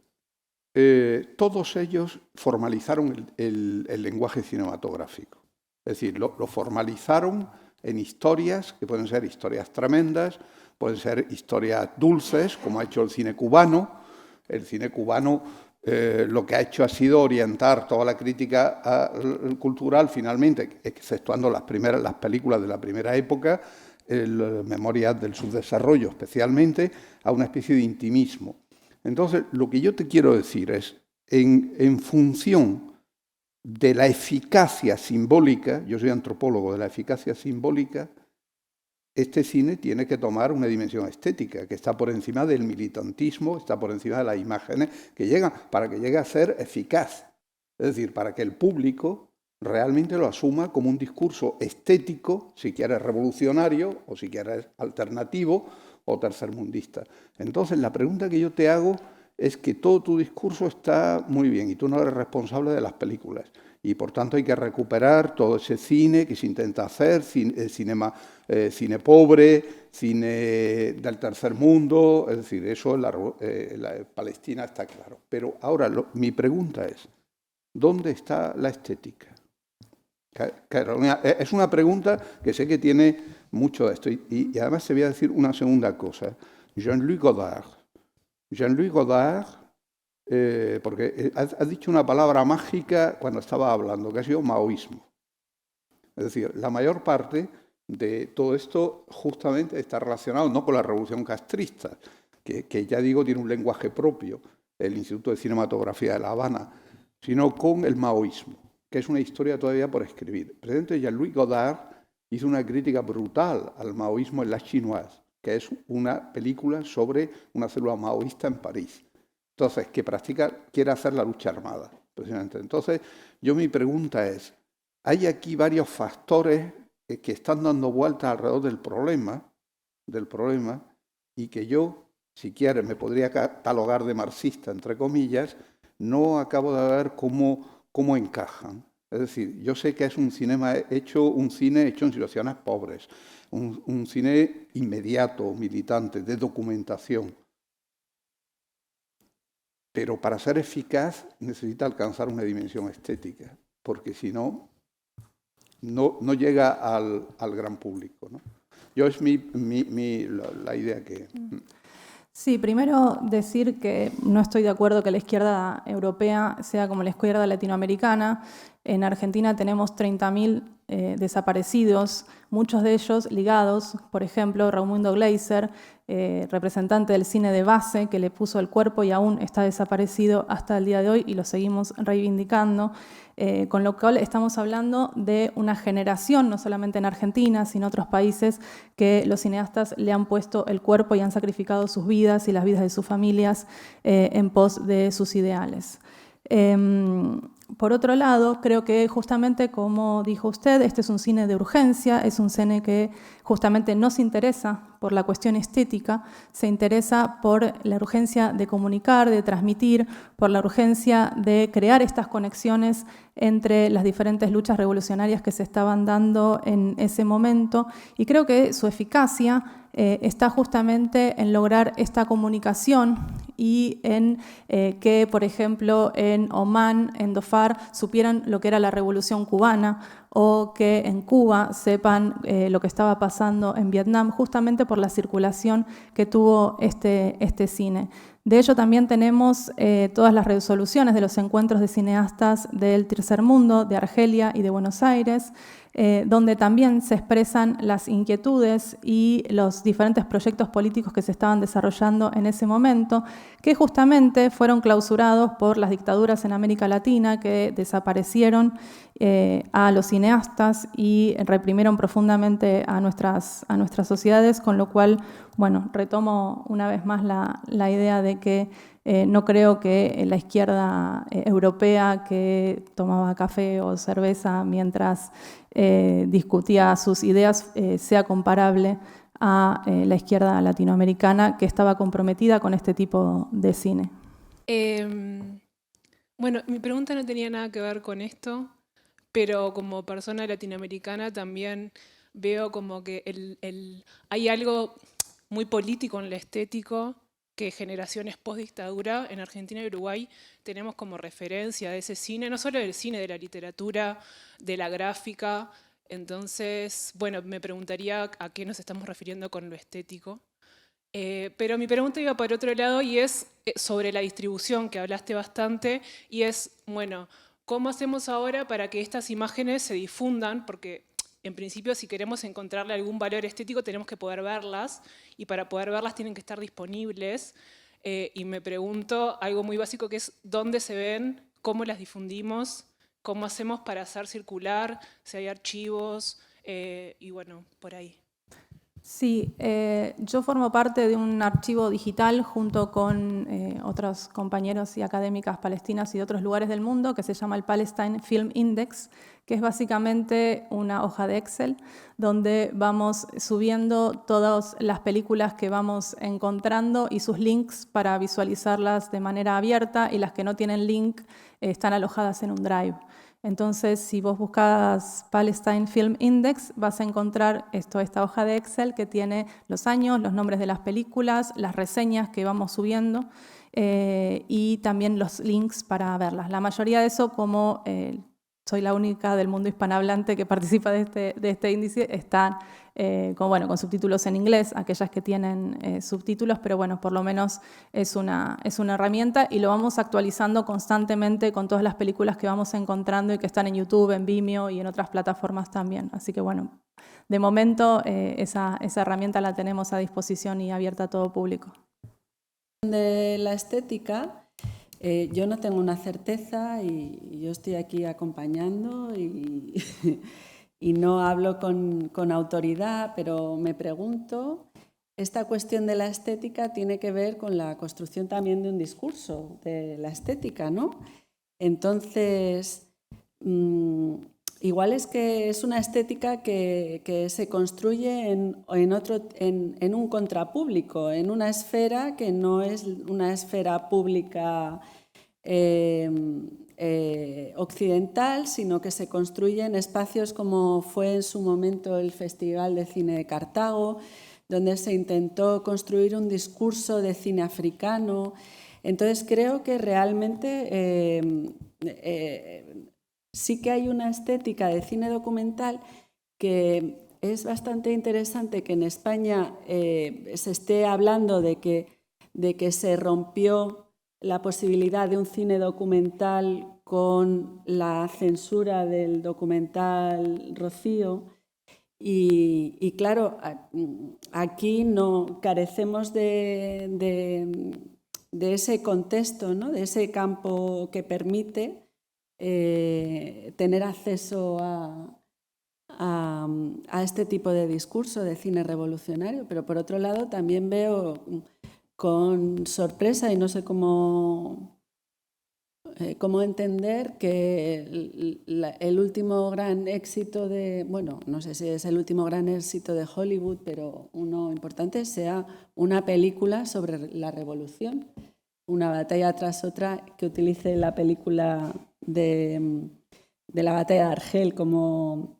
todos ellos formalizaron el lenguaje cinematográfico. Es decir, lo formalizaron en historias, que pueden ser historias tremendas, pueden ser historias dulces, como ha hecho el cine cubano. El cine cubano lo que ha hecho ha sido orientar toda la crítica cultural, finalmente, exceptuando las películas de la primera época, Memorias del Subdesarrollo especialmente, a una especie de intimismo. Entonces, lo que yo te quiero decir es, en función de la eficacia simbólica, yo soy antropólogo de la eficacia simbólica, este cine tiene que tomar una dimensión estética que está por encima del militantismo, está por encima de las imágenes que llegan, para que llegue a ser eficaz. Es decir, para que el público realmente lo asuma como un discurso estético, si quieres revolucionario o si quieres alternativo o tercermundista. Entonces, la pregunta que yo te hago es que todo tu discurso está muy bien y tú no eres responsable de las películas. Y por tanto hay que recuperar todo ese cine que se intenta hacer, cine pobre, cine del tercer mundo, es decir, eso en la Palestina está claro. Pero ahora mi pregunta es, ¿dónde está la estética? Carolina, es una pregunta que sé que tiene mucho de esto. Y además te voy a decir una segunda cosa. Jean-Luc Godard, porque has dicho una palabra mágica cuando estaba hablando, que ha sido maoísmo. Es decir, la mayor parte de todo esto justamente está relacionado no con la revolución castrista, que ya digo tiene un lenguaje propio, el Instituto de Cinematografía de La Habana, sino con el maoísmo, que es una historia todavía por escribir. El presidente Jean-Luc Godard hizo una crítica brutal al maoísmo en La Chinoise, que es una película sobre una célula maoísta en París. Entonces, que quiere hacer la lucha armada, precisamente. Entonces, mi pregunta es, hay aquí varios factores que están dando vueltas alrededor del problema, y que yo, si quieres, me podría catalogar de marxista, entre comillas, no acabo de ver cómo encajan. Es decir, yo sé que es un cine hecho en situaciones pobres, un cine inmediato, militante, de documentación. pero para ser eficaz necesita alcanzar una dimensión estética, porque si no, no llega al gran público, ¿no? Yo es la idea que... Sí, primero decir que no estoy de acuerdo que la izquierda europea sea como la izquierda latinoamericana. En Argentina tenemos 30.000 desaparecidos, muchos de ellos ligados, por ejemplo, Raimundo Gleiser, representante del cine de base, que le puso el cuerpo y aún está desaparecido hasta el día de hoy y lo seguimos reivindicando. Con lo cual estamos hablando de una generación, no solamente en Argentina, sino en otros países, que los cineastas le han puesto el cuerpo y han sacrificado sus vidas y las vidas de sus familias en pos de sus ideales. Por otro lado, creo que justamente como dijo usted, este es un cine de urgencia, es un cine que justamente no se interesa por la cuestión estética, se interesa por la urgencia de comunicar, de transmitir, por la urgencia de crear estas conexiones entre las diferentes luchas revolucionarias que se estaban dando en ese momento. Y creo que su eficacia está justamente en lograr esta comunicación y en que, por ejemplo, en Omán, en Dhofar, supieran lo que era la Revolución Cubana o que en Cuba sepan lo que estaba pasando en Vietnam, justamente por la circulación que tuvo este cine. De ello también tenemos todas las resoluciones de los encuentros de cineastas del Tercer Mundo, de Argelia y de Buenos Aires, donde también se expresan las inquietudes y los diferentes proyectos políticos que se estaban desarrollando en ese momento, que justamente fueron clausurados por las dictaduras en América Latina, que desaparecieron a los cineastas y reprimieron profundamente a nuestras sociedades, con lo cual, bueno, retomo una vez más la idea de que no creo que la izquierda europea que tomaba café o cerveza mientras discutía sus ideas sea comparable a la izquierda latinoamericana que estaba comprometida con este tipo de cine. Bueno, mi pregunta no tenía nada que ver con esto, pero como persona latinoamericana también veo como que hay algo muy político en lo estético que generaciones post-dictadura en Argentina y Uruguay tenemos como referencia de ese cine, no solo del cine, de la literatura, de la gráfica. Entonces, bueno, me preguntaría a qué nos estamos refiriendo con lo estético. Pero mi pregunta iba por otro lado y es sobre la distribución, que hablaste bastante, y es, bueno, ¿cómo hacemos ahora para que estas imágenes se difundan? Porque en principio, si queremos encontrarle algún valor estético, tenemos que poder verlas, y para poder verlas tienen que estar disponibles. Y me pregunto algo muy básico que es ¿dónde se ven? ¿Cómo las difundimos? ¿Cómo hacemos para hacer circular? Si hay archivos, y bueno, por ahí. Sí, yo formo parte de un archivo digital junto con otros compañeros y académicas palestinas y de otros lugares del mundo que se llama el Palestine Film Index, que es básicamente una hoja de Excel donde vamos subiendo todas las películas que vamos encontrando y sus links para visualizarlas de manera abierta, y las que no tienen link están alojadas en un drive. Entonces, si vos buscas Palestine Film Index, vas a encontrar esta hoja de Excel que tiene los años, los nombres de las películas, las reseñas que vamos subiendo y también los links para verlas. La mayoría de eso, como soy la única del mundo hispanohablante que participa de este índice, están con subtítulos en inglés, aquellas que tienen subtítulos, pero bueno, por lo menos es una herramienta, y lo vamos actualizando constantemente con todas las películas que vamos encontrando y que están en YouTube, en Vimeo y en otras plataformas también. Así que bueno, de momento esa herramienta la tenemos a disposición y abierta a todo público. De la estética, yo no tengo una certeza y yo estoy aquí acompañando y no hablo con autoridad, pero me pregunto, esta cuestión de la estética tiene que ver con la construcción también de un discurso de la estética, ¿no? Entonces, igual es que es una estética que se construye en un contrapúblico, en una esfera que no es una esfera pública occidental, sino que se construye en espacios como fue en su momento el Festival de Cine de Cartago, donde se intentó construir un discurso de cine africano, Entonces creo que realmente sí que hay una estética de cine documental que es bastante interesante que en España se esté hablando de que se rompió la posibilidad de un cine documental con la censura del documental Rocío. Y claro, aquí no carecemos de ese contexto, ¿no? De ese campo que permite tener acceso a este tipo de discurso de cine revolucionario. Pero por otro lado también veo con sorpresa, y no sé cómo entender, que el último gran éxito bueno, no sé si es el último gran éxito de Hollywood, pero uno importante, sea una película sobre la revolución, una batalla tras otra, que utilice la película de la batalla de Argel como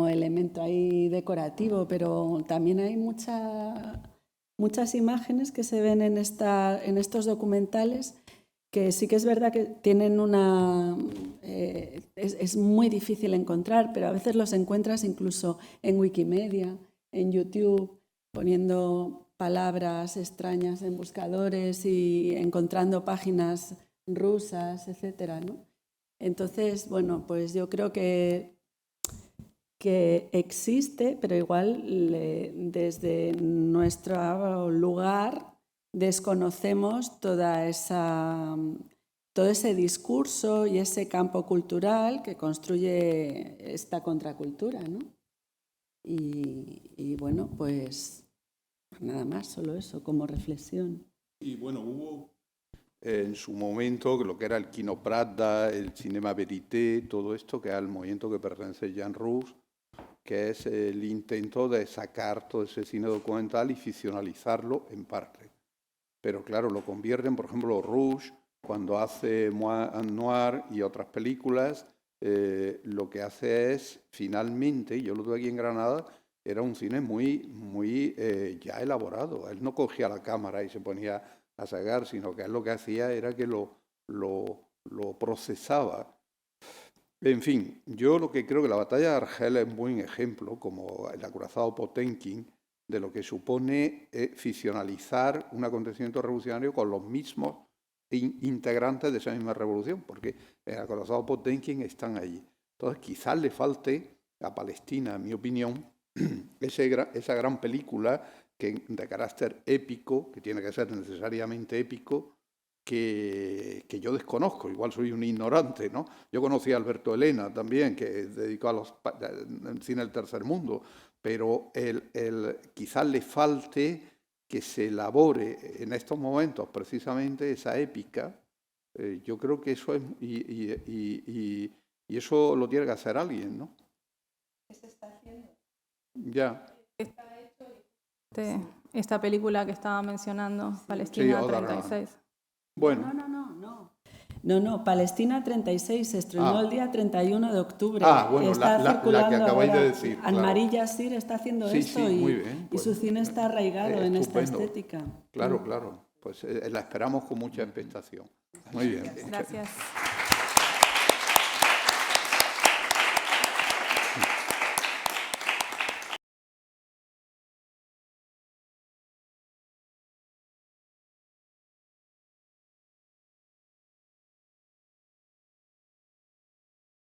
elemento ahí decorativo, pero también hay muchas imágenes que se ven en estos documentales que sí que es verdad que tienen es muy difícil encontrar, pero a veces los encuentras incluso en Wikimedia, en YouTube, poniendo palabras extrañas en buscadores y encontrando páginas rusas, etcétera, ¿no? Entonces, bueno, pues yo creo que existe, pero igual desde nuestro lugar desconocemos todo ese discurso y ese campo cultural que construye esta contracultura, ¿no? Y bueno, pues nada más, solo eso, como reflexión. Y bueno, hubo en su momento lo que era el Kino Pravda, el Cinema Verité, todo esto, que es el movimiento que pertenece a Jean Rouge, que es el intento de sacar todo ese cine documental y ficcionalizarlo en parte. Pero claro, lo convierten, por ejemplo, Rouge, cuando hace Noir y otras películas, lo que hace es, finalmente, yo lo tuve aquí en Granada, era un cine muy ya elaborado. Él no cogía la cámara y se ponía a sacar, sino que él lo que hacía era que lo procesaba. En fin, yo lo que creo que la batalla de Argel es un buen ejemplo, como el acorazado Potemkin, de lo que supone ficcionalizar un acontecimiento revolucionario con los mismos integrantes de esa misma revolución, porque el acorazado Potemkin están allí. Entonces, quizás le falte a Palestina, en mi opinión, esa gran película de carácter épico, que tiene que ser necesariamente épico, que yo desconozco, igual soy un ignorante, ¿no? Yo conocí a Alberto Elena también, que dedicó al cine del tercer mundo, pero quizás le falte que se elabore en estos momentos precisamente esa épica. Yo creo que eso es, y eso lo tiene que hacer alguien, ¿no? ¿Qué se está haciendo? Ya. Esta película que estaba mencionando, Palestina 36. Bueno. No, Palestina 36 se estrenó el día 31 de octubre. Bueno, está circulando la que acabáis de decir. Anne-Marie Yassir está haciendo esto muy bien, pues, y su cine está arraigado en esta estética. Claro. Pues la esperamos con mucha expectación. Muy bien. Gracias.